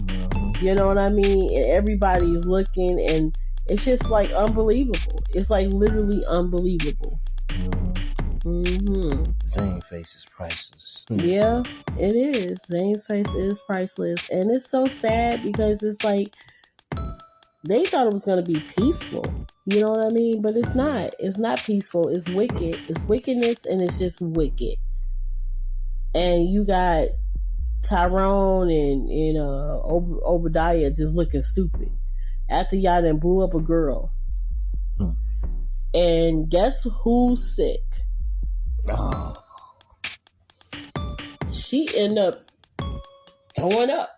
You know what I mean? And everybody's looking, and it's just like unbelievable. It's like literally unbelievable. Zane's face is priceless. Yeah, it is. Zane's face is priceless. And it's so sad because it's like they thought it was going to be peaceful. You know what I mean? But it's not. It's not peaceful. It's wicked. It's wickedness, and it's just wicked. And you got Tyrone and Obadiah just looking stupid after y'all done blew up a girl. And guess who's sick? Oh. She ended up throwing up.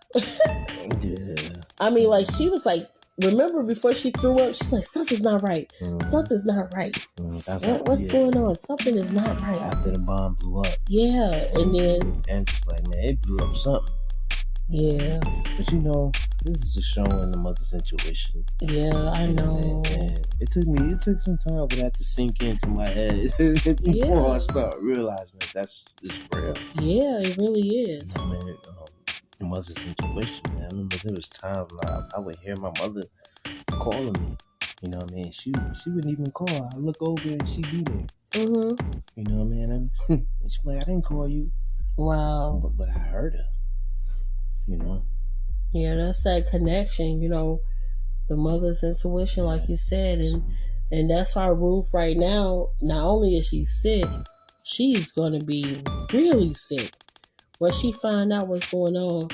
Yeah. I mean, like, she was like, remember before she threw up, she's like, something's not right. Something's not right. What's going on? Something is not right. After the bomb blew up. Yeah, and then... And just like, man, it blew up something. Yeah. But this is just showing the mother's intuition. Yeah, I know. And it took some time for that to sink into my head before I start realizing that it's real. Yeah, it really is. The mother's intuition, man. I remember there was times I would hear my mother calling me. You know what I mean? She wouldn't even call. I look over and she'd be there. You know what I mean? And she'd be like, I didn't call you. Wow. But I heard her. Yeah, that's that connection, the mother's intuition, like you said. And that's why Ruth right now, not only is she sick, she's going to be really sick when she find out what's going on.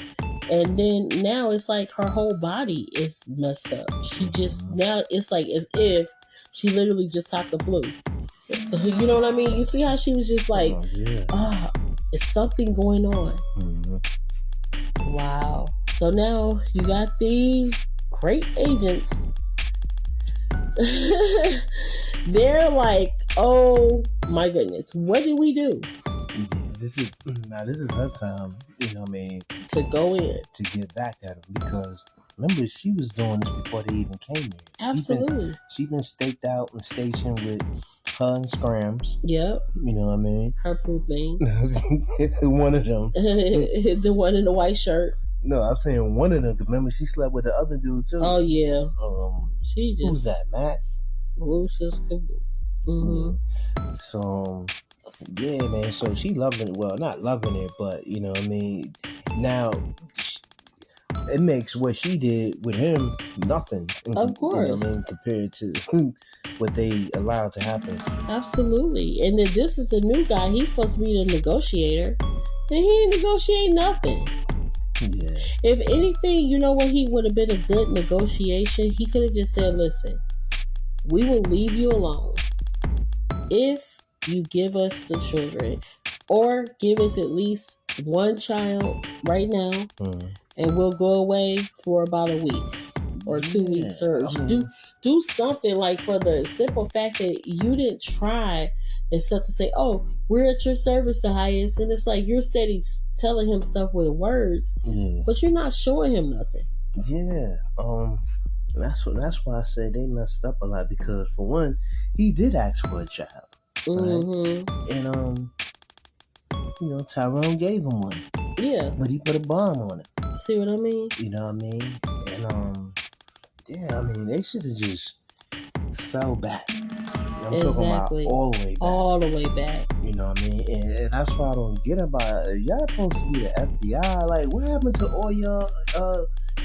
And then now it's like her whole body is messed up. She just, now it's like as if she literally just caught the flu. You know what I mean? You see how she was just like, it's something going on. Wow. So now you got these great agents. They're like, oh my goodness, what did we do? Yeah, this is her time, to go in. To get back at him, because remember, she was doing this before they even came here. Absolutely. She's been staked out and stationed with her and Scrams. Yep. You know what I mean? Her poo thing. One of them. The one in the white shirt. No, I'm saying one of them. Remember, she slept with the other dude too. Oh yeah. She just. Who's that, Matt? Loose So, yeah, man. So she loving it. Well, not loving it, but you know what I mean. Now, it makes what she did with him nothing. Of course. You know what I mean, compared to what they allowed to happen. Absolutely. And then this is the new guy. He's supposed to be the negotiator, and he ain't negotiate nothing. Yeah. If anything, you know what he would have been a good negotiation? He could have just said, listen, we will leave you alone if you give us the children, or give us at least one child right now, and we'll go away for about a week or 2 weeks, or do something, like, for the simple fact that you didn't try except to say, oh, we're at your service, the highest. And it's like you're steady telling him stuff with words, but you're not showing him nothing. Yeah. That's why I say they messed up a lot, because for one, he did ask for a child. Right? And Tyrone gave him one. Yeah. But he put a bomb on it. See what I mean? You know what I mean? And they should have just fell back. I'm talking about all the way back. All the way back. You know what I mean? And that's why I don't get about it. Y'all supposed to be the FBI. Like, what happened to all your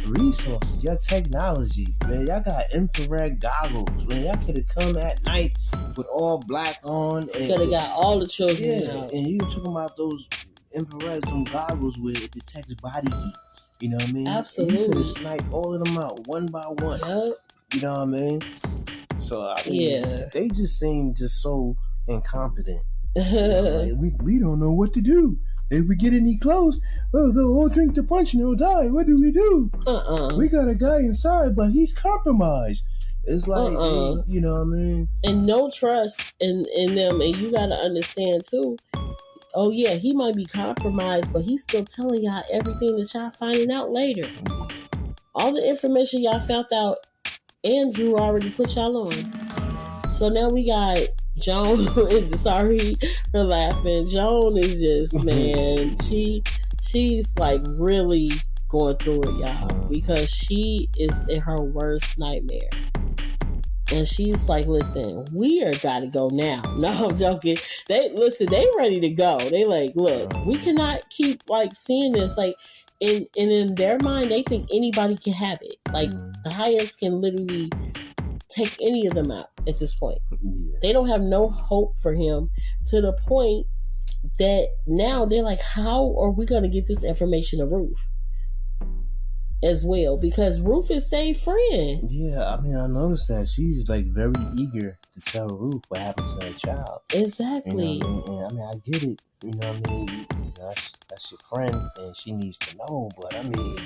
resources, your technology? Man, y'all got infrared goggles. Man, y'all could have come at night with all black on. Could have got all the children out. And you were talking about those infrared goggles where it detects body heat. You know what I mean? Absolutely. And you could have sniped all of them out one by one. Yep. You know what I mean? So I mean, they just seem just so incompetent. You know, like, we don't know what to do. If we get any close, they'll all drink the punch and they'll die. What do we do? We got a guy inside, but he's compromised. It's like, you know what I mean? And no trust in them. And you got to understand, too. Oh, yeah, he might be compromised, but he's still telling y'all everything that y'all finding out later. All the information y'all found out, Andrew already put y'all on. So now we got Joan. Sorry for laughing. Joan is just, man, she's like really going through it, y'all, because she is in her worst nightmare. And she's like, listen, we are got to go now. No, I'm joking. They ready to go. They like, look, we cannot keep like seeing this. Like, and in their mind, they think anybody can have it. Like, the highest can literally take any of them out at this point. They don't have no hope for him, to the point that now they're like, how are we going to get this information to Ruth as well? Because Ruth is their friend. Yeah, I mean, I noticed that she's like very eager to tell Ruth what happened to her child. Exactly. You know what I mean? And I mean, I get it. You know what I mean? You know, that's your friend, and she needs to know. But I mean,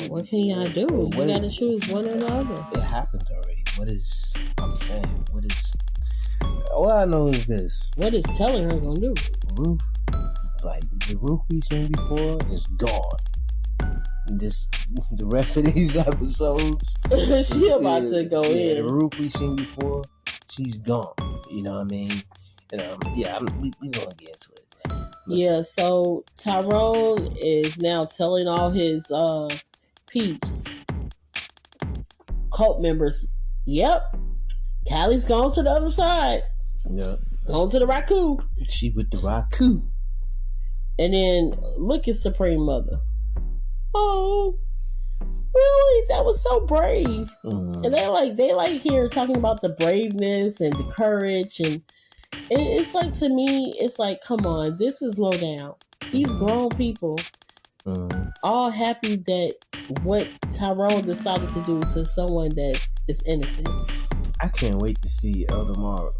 what can y'all do? You got to choose one or the other. It happened already. I'm saying, all I know is this. What is telling her gonna do? Ruth, like the Ruth we seen before, is gone. The rest of these episodes, she about to go in. The Ruth we seen before, she's gone. You know what I mean? And, we gonna get into it. Yeah, so Tyrone is now telling all his peeps, cult members, yep, Callie's gone to the other side. Yep. Gone to the Raku. She with the Raku. And then look at Supreme Mother. Oh, really? That was so brave. And they like here talking about the braveness and the courage, and it's like, to me, it's like, come on, this is low down. These grown people all happy that what Tyrone decided to do to someone that is innocent. I can't wait to see Elder Mother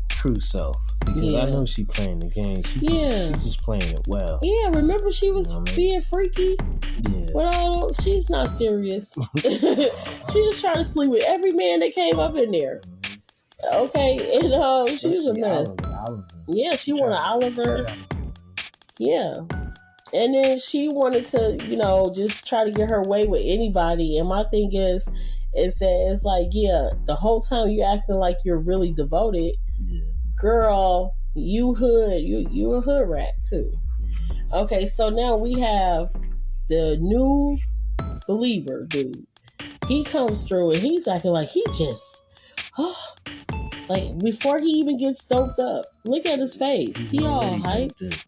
true self, because I know she playing the game. She's just playing it well. Yeah, remember she was being freaky. Yeah. Well, she's not serious. She was trying to sleep with every man that came up in there. Okay, and she's a mess. Oliver. Yeah, she wanted Oliver. Yeah. And then she wanted to, just try to get her way with anybody. And my thing is that it's like, yeah, the whole time you acting like you're really devoted. Yeah. Girl, you a hood rat too. Okay, so now we have the new believer dude. He comes through and he's acting like he just, like before he even gets doped up. Look at his face. He all hyped.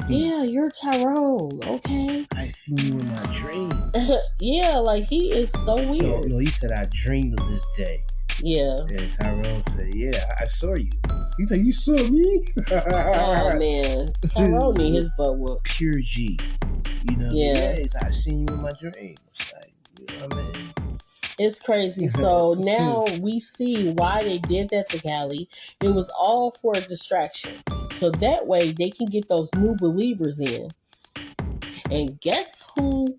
Yeah, you're Tyrone, okay? I seen you in my dream. Yeah, like he is so weird. No, he said I dreamed of this day. Yeah. And Tyrone said, yeah, I saw you. He's like, you saw me? Oh, man. Tyrone need his butt whooped. Pure G. You know? Yeah. He's like, I seen you in my dream. It's like, you know what I mean? It's crazy. So now we see why they did that to Callie. It was all for a distraction. So that way they can get those new believers in. And guess who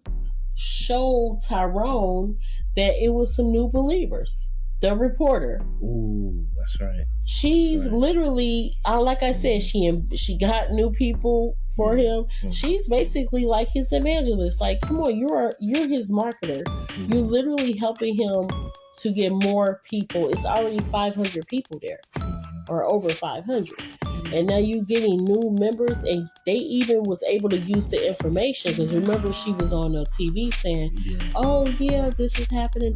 showed Tyrone that it was some new believers? The reporter. Ooh, that's right. She's literally, like I said, she got new people for him. She's basically like his evangelist. Like, come on, you're his marketer. You're literally helping him to get more people. It's already 500 people there, or over 500. And now you're getting new members, and they even was able to use the information, because remember she was on TV saying, oh yeah, this is happening.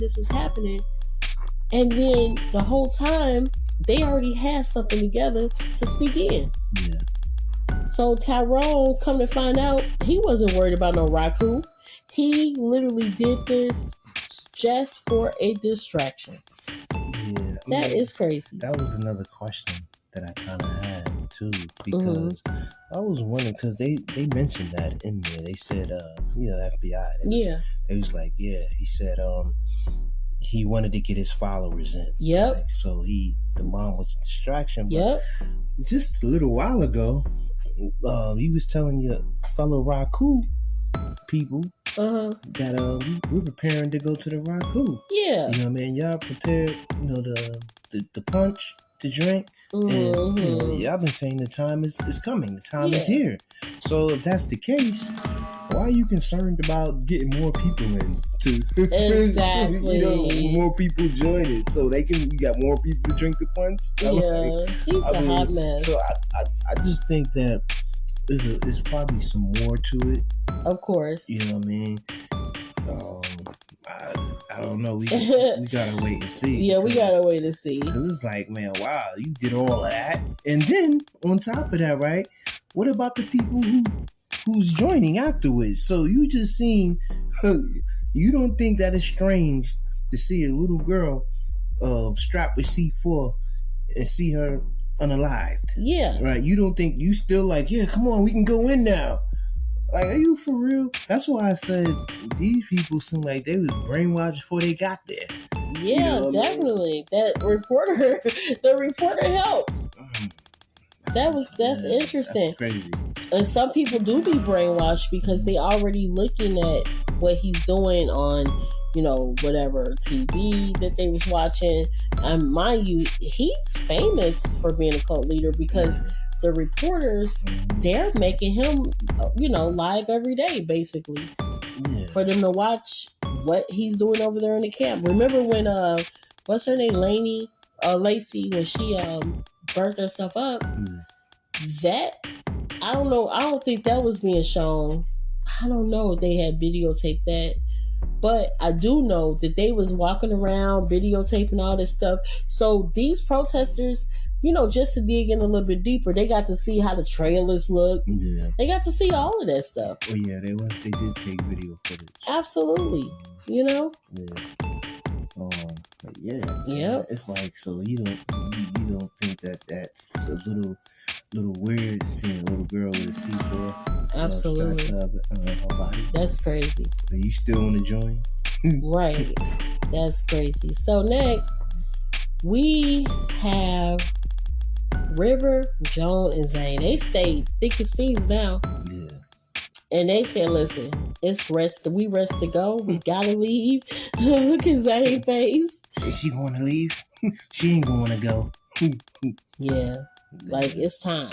And then the whole time, they already had something together to sneak in. Yeah. So Tyrone, come to find out, he wasn't worried about no Raku. He literally did this just for a distraction. Yeah. That is crazy. That was another question that I kind of had too, because I was wondering, because they mentioned that in there. They said, FBI. They was like, yeah. He said, he wanted to get his followers in. Yep. Right? So the bomb was a distraction. But just a little while ago, he was telling your fellow Raku people that we're preparing to go to the Raku. Yeah. You know what I mean? Y'all prepared, the punch, the drink. And y'all been saying the time is coming. The time is here. So if that's the case, why are you concerned about getting more people in to exactly more people join it so you got more people to drink the punch? He's a hot mess. So I just think that there's probably some more to it. Of course. You know what I mean? I don't know. We gotta wait and see. Yeah, we gotta wait and see. Because it's like, man, wow, you did all of that, and then on top of that, right? What about the people who's joining afterwards? So you just seen. You don't think that is strange to see a little girl strapped with C4 and see her unalived? Yeah. Right. You don't think you still like? Yeah, come on, we can go in now. Like, are you for real? That's why I said these people seem like they was brainwashed before they got there. Yeah, definitely. That reporter, the reporter helped. That's interesting. That's crazy. And some people do be brainwashed because they already looking at what he's doing on, whatever TV that they was watching. And mind you, he's famous for being a cult leader because the reporters, they're making him, live every day, basically. Yeah. For them to watch what he's doing over there in the camp. Remember when, what's her name, Lacey, when she burnt herself up? That, I don't know, I don't think that was being shown. I don't know if they had videotaped that. But I do know that they was walking around videotaping all this stuff. So these protesters, just to dig in a little bit deeper, they got to see how the trailers look. Yeah. They got to see all of that stuff. Oh yeah, they did take video footage. Absolutely. Yeah. But yeah. It's like, so you don't think that's a little weird seeing a little girl with a C4 absolutely her body? That's crazy. Are you still want to join? Right. That's crazy. So next we have River, Joan, and Zane. They stayed thick as thieves now. Yeah. And they said, listen, it's rest. We rest to go. We gotta leave. Look at Zane's face. Is she going to leave? She ain't going to go. Yeah. Like, it's time.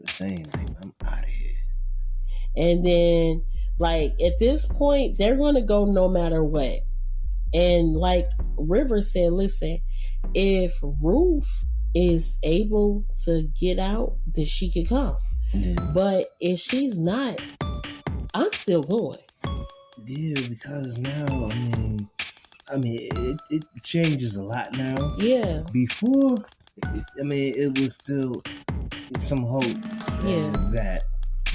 Saying, like, I'm out of here. And then, like, at this point, they're going to go no matter what. And like River said, listen, if Ruth is able to get out, then she can come. Yeah. But if she's not, I'm still going. Yeah, because now, it changes a lot now. Yeah. Before, it was still some hope that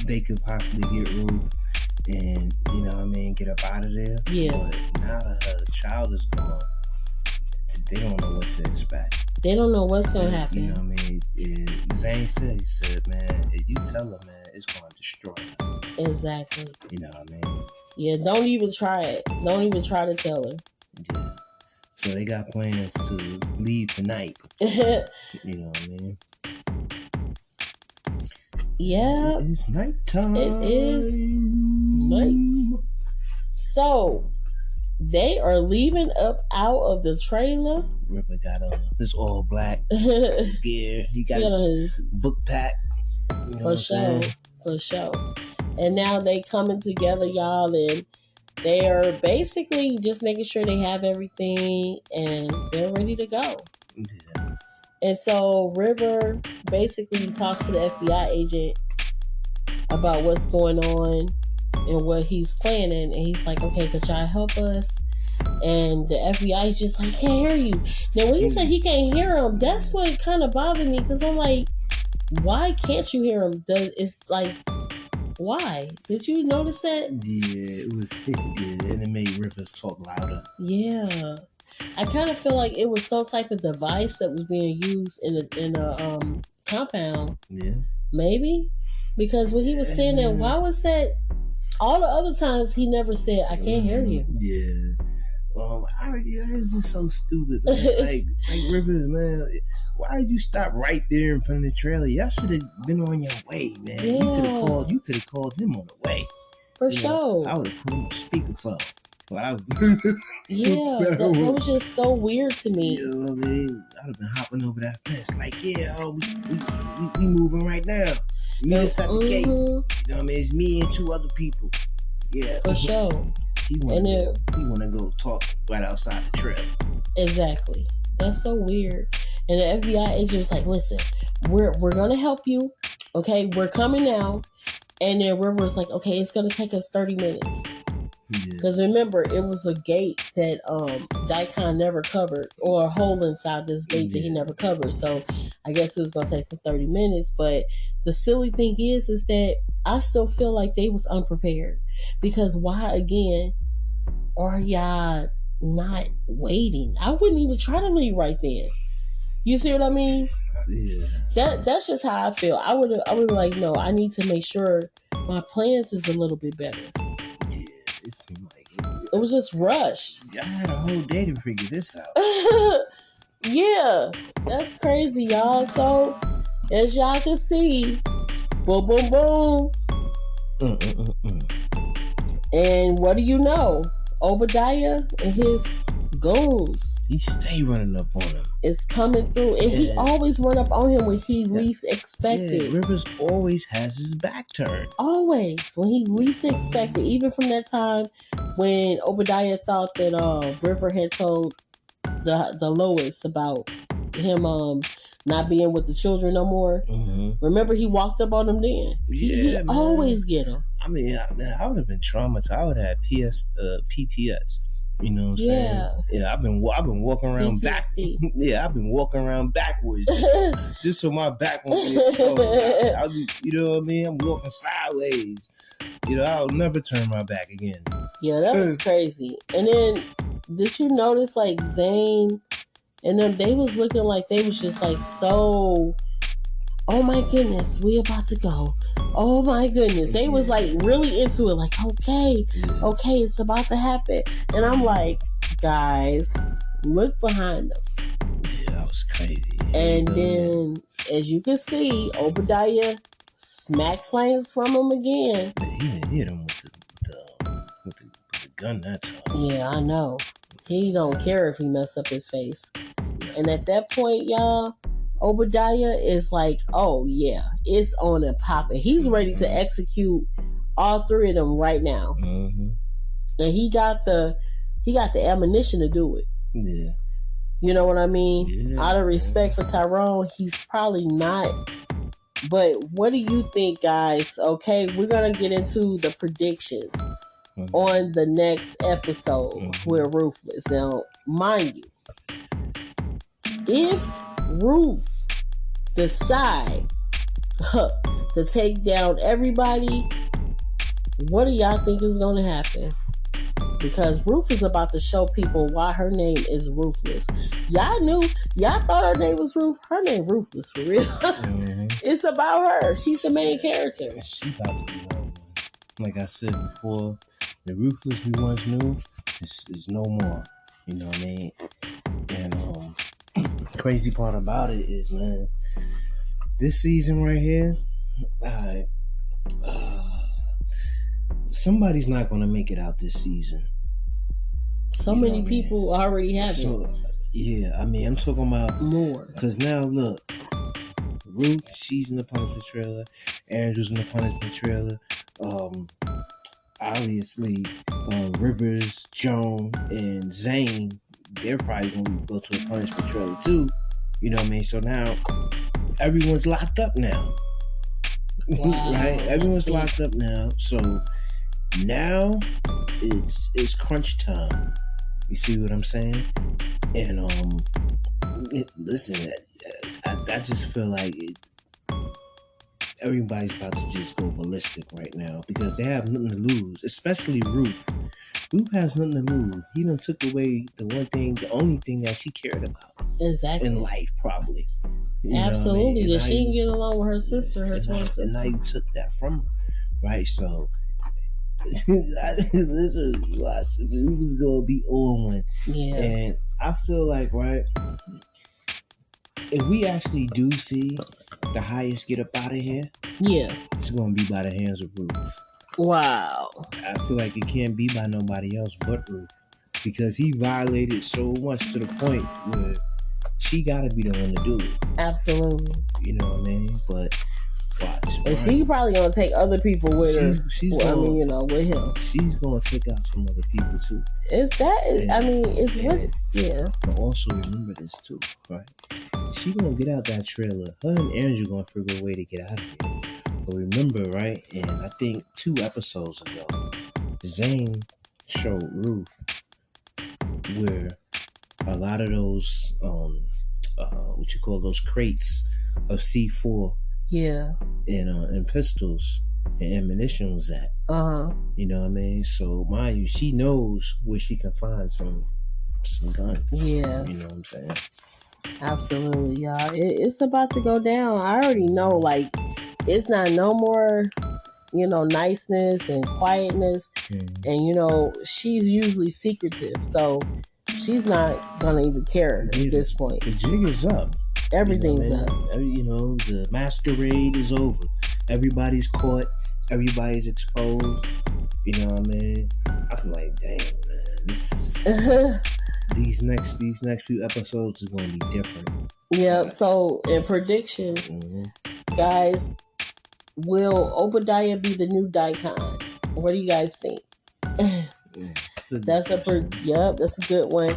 they could possibly get Ruth and, get up out of there. Yeah. But now that her child is gone, they don't know what to expect. They don't know what's going to happen. And Zane said, man, if you tell her, man, it's going to destroy her. Exactly. You know what I mean? Yeah, don't even try it. Don't even try to tell her. Yeah. So they got plans to leave tonight. You know what I mean? Yeah. It's nighttime. It is night. So they are leaving up out of the trailer. Ripper got on his all black gear. He got his book pack. For sure. And now they coming together, y'all, and they are basically just making sure they have everything and they're ready to go. Yeah. And so River basically talks to the FBI agent about what's going on and what he's planning. And he's like, okay, could y'all help us? And the FBI is just like, can't hear you. Now, when he said he can't hear him, that's what kind of bothered me, because I'm like, why can't you hear him? It's like, why? Did you notice that? Yeah, it was. Yeah, and it made Rivers talk louder. Yeah, I kind of feel like it was some type of device that was being used in a compound. Yeah, maybe, because when he was saying that, why was that? All the other times he never said, "I can't hear you." Yeah. It's just so stupid, man. like Rivers, man. Why did you stop right there in front of the trailer? Y'all should have been on your way, man. Yeah. You could have called him on the way. For sure. I would have put him on speakerphone. Yeah, that was just so weird to me. You know what I mean? I'd have been hopping over that fence, like, we moving right now. Meet us at the gate. You know what I mean? It's me and 2 other people. Yeah, for sure. He want to go talk right outside the trailer. Exactly. That's so weird. And the FBI agent was like, "Listen, we're gonna help you. Okay, we're coming now." And then River was like, "Okay, it's gonna take us 30 minutes." Because remember, it was a gate that Daikon never covered, or a hole inside this gate that he never covered. So I guess it was gonna take them 30 minutes. But the silly thing is that I still feel like they was unprepared, because why again are y'all not waiting? I wouldn't even try to leave right then. You see what I mean? Yeah. That's just how I feel. I would be like, no, I need to make sure my plans is a little bit better. Yeah, it seemed like it was just rushed. I had a whole day to figure this out. Yeah, that's crazy, y'all. So as y'all can see, boom, boom, boom. And what do you know? Obadiah and his goons. He stay running up on him. It's coming through. And he always run up on him when he least expected. Yeah, Rivers always has his back turned. Always. When he least expected. Even from that time when Obadiah thought that River had told the Lois about him not being with the children no more. Remember, he walked up on them then. He always get them. I mean, I would have been traumatized. I would have had PTS. You know what I'm saying? Yeah, I've been walking around PTSD. I've been walking around backwards just so my back won't get exposed. You know what I mean? I'm walking sideways. You know, I'll never turn my back again. Yeah, that was crazy. And then, did you notice, like, Zane and them, they was looking like they was just like, so, oh my goodness, we about to go. Oh my goodness. They was like really into it, like, okay, it's about to happen. And I'm like, guys, look behind them. Yeah, that was crazy. And then, as you can see, Obadiah smacked flames from him again. He didn't hit him with the gun that time. Yeah, I know. He don't care if he mess up his face. And at that point, y'all, Obadiah is like, oh yeah, it's on and popping. He's ready to execute all 3 of them right now. And he got the ammunition to do it. Yeah. You know what I mean? Yeah. Out of respect for Tyrone, he's probably not. But what do you think, guys? Okay, we're gonna get into the predictions on the next episode with Ruthless. Now, mind you, if Ruth decide to take down everybody, what do y'all think is going to happen? Because Ruth is about to show people why her name is Ruthless. Y'all thought her name was Ruth. Her name Ruthless for real. It's about her. She's the main character. She about to be over. Like I said before, the Ruthless we once knew is no more. You know what I mean? And crazy part about it is, man, this season right here, somebody's not gonna make it out this season. So many people already have it. Yeah, I mean, I'm talking about more. Because now, look, Ruth, she's in the punishment trailer. Andrew's in the punishment trailer. Obviously, Rivers, Joan, and Zane, they're probably going to go to a punishment trailer too. You know what I mean? So now, everyone's locked up now. Wow, right? Everyone's locked up now. So now, it's crunch time. You see what I'm saying? And listen, I just feel like everybody's about to just go ballistic right now because they have nothing to lose, especially Ruth. Ruth has nothing to lose. He done took away the only thing that she cared about in life, probably. Absolutely. That she can get along with her sister, her twin sister. And now you took that from her, right? So, listen, watch. It was going to be on one. Yeah. And I feel like, right, if we actually do see the highest get up out of here, yeah, it's going to be by the hands of Ruth. Wow. I feel like it can't be by nobody else but Ruth because he violated so much to the point where she got to be the one to do it. Absolutely. You know what I mean? But watch. And she probably gonna take other people with her. I mean, you know, with him. She's gonna take out some other people too. Yeah. But also remember this too, right? She gonna get out that trailer. Her and Andrew gonna figure a way to get out of here. But remember, right? And I think 2 episodes ago, Zane showed Ruth where a lot of those what you call those crates of C4 and pistols and ammunition was at. You know what I mean? So mind you, she knows where she can find some guns. Yeah. You know what I'm saying? Absolutely, y'all. It's about to go down. I already know, like, it's not no more, you know, niceness and quietness. And, you know, she's usually secretive. So she's not going to even care at this point. The jig is up. Everything's up. You know, the masquerade is over. Everybody's caught. Everybody's exposed. You know what I mean? I'm like, damn, man. These next few episodes is going to be different. Yeah. So, in predictions, guys, will Obadiah be the new Daikon? What do you guys think? That's a good one.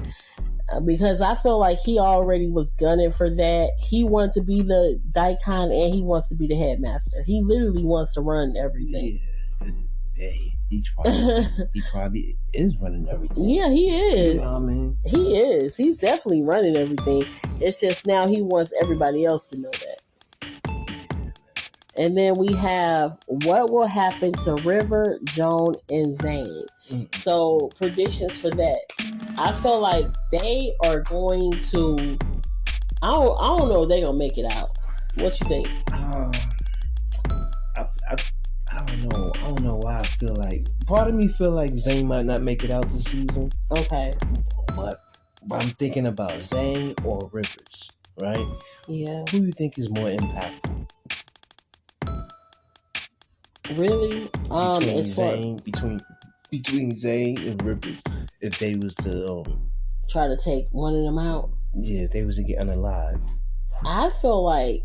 Because I feel like he already was gunning for that. He wanted to be the Daikon and he wants to be the headmaster. He literally wants to run everything. Yeah, he probably is running everything. Yeah, he is. You know what I mean? He is. He's definitely running everything. It's just now he wants everybody else to know that. And then we have what will happen to River, Joan, and Zane. So predictions for that. I feel like they are going to. I don't know if they're gonna make it out. What you think? I don't know why I feel like. Part of me feel like Zane might not make it out this season. Okay. But I'm thinking about Zane or Rivers, right? Yeah. Who do you think is more impactful? Really? Between Zane and Rivers, if they was to try to take one of them out. Yeah, if they was to get unalive. I feel like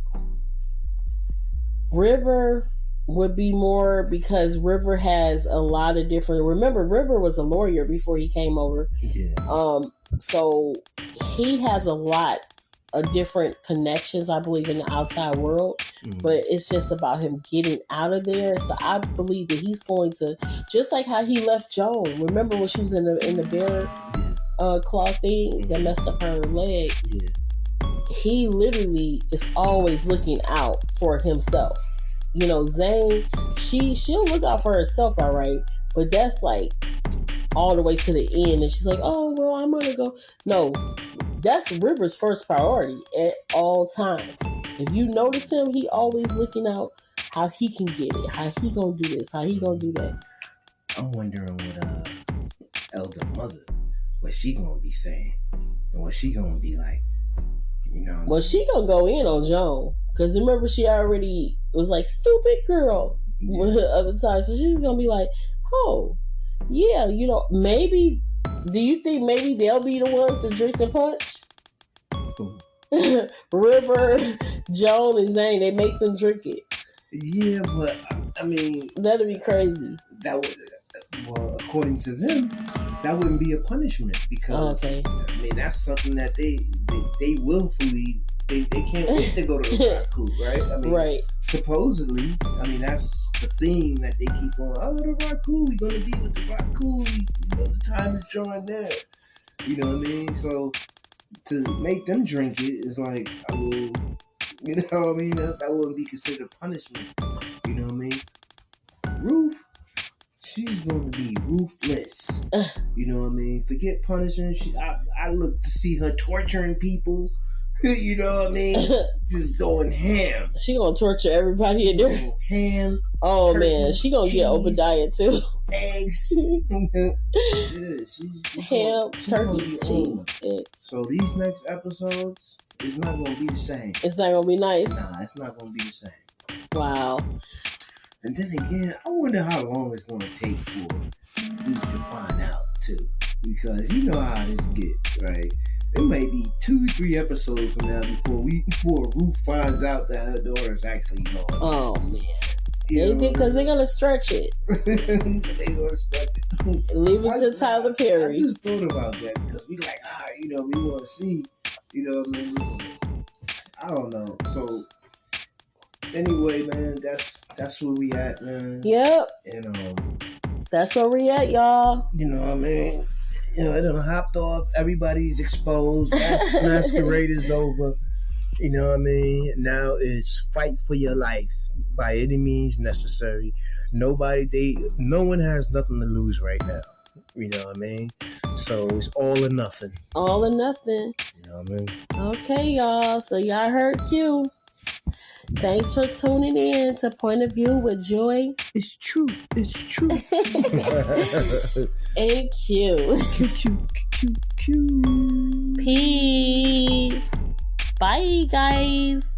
River would be more because River has a lot of different. Remember, River was a lawyer before he came over. Yeah. So he has a lot of different connections, I believe, in the outside world. But it's just about him getting out of there. So I believe that he's going to, just like how he left Joan. Remember when she was in the bear claw thing that messed up her leg? Yeah. He literally is always looking out for himself. You know, Zane, she'll look out for herself, all right, but that's like all the way to the end, and she's like, oh well, I'm gonna go. No, that's River's first priority at all times. If you notice him, he always looking out how he can get it, how he gonna do this, how he gonna do that. I'm wondering what Elder Mother, what she gonna be saying, and what she gonna be like. You know, well, she gonna go in on Joan because remember she already was like stupid girl other times, so she's gonna be like, oh yeah, you know, maybe. Do you think maybe they'll be the ones to drink the punch? River, Joan, and Zane, they make them drink it. Yeah, but I mean, that'd be crazy. That would, well, according to them, that wouldn't be a punishment because I mean that's something that they willfully they can't wait to go to the rock cool, right? I mean, supposedly, I mean that's the theme that they keep on. Oh, the rock cool, we're gonna be with the rock cool. You know, the time is drawing near. You know what I mean? So to make them drink it is like, I will, you know what I mean? That wouldn't be considered punishment. You know what I mean? Ruth, she's going to be ruthless. You know what I mean? Forget punishing. I look to see her torturing people. You know what I mean? Just going ham. She gonna torture everybody in there. Ham. Oh turkey, man, she gonna get Obadiah too. Eggs. Yeah, ham, turkey, cheese, eggs. So these next episodes, it's not gonna be the same. It's not gonna be nice. Nah, it's not gonna be the same. Wow. And then again, I wonder how long it's gonna take for Ruth to find out too, because you know how this get, right? It may be 2-3 episodes from now before Ruth finds out that her daughter is actually gone. Oh man. Because they're gonna stretch it. They're gonna stretch it. Leave it to Tyler Perry. I just thought about that because we like, we want to see, you know what I mean? I don't know. So anyway, man, that's where we at, man. Yep. And that's where we at, y'all. You know what I mean? You know, it done hopped off. Everybody's exposed. Masquerade is over. You know what I mean? Now it's fight for your life by any means necessary. No one has nothing to lose right now. You know what I mean? So it's all or nothing. All or nothing. You know what I mean? Okay, y'all. So y'all heard Q. Thanks for tuning in to Point of View with Joy. It's true. It's true. And Q. Q. Peace. Bye, guys.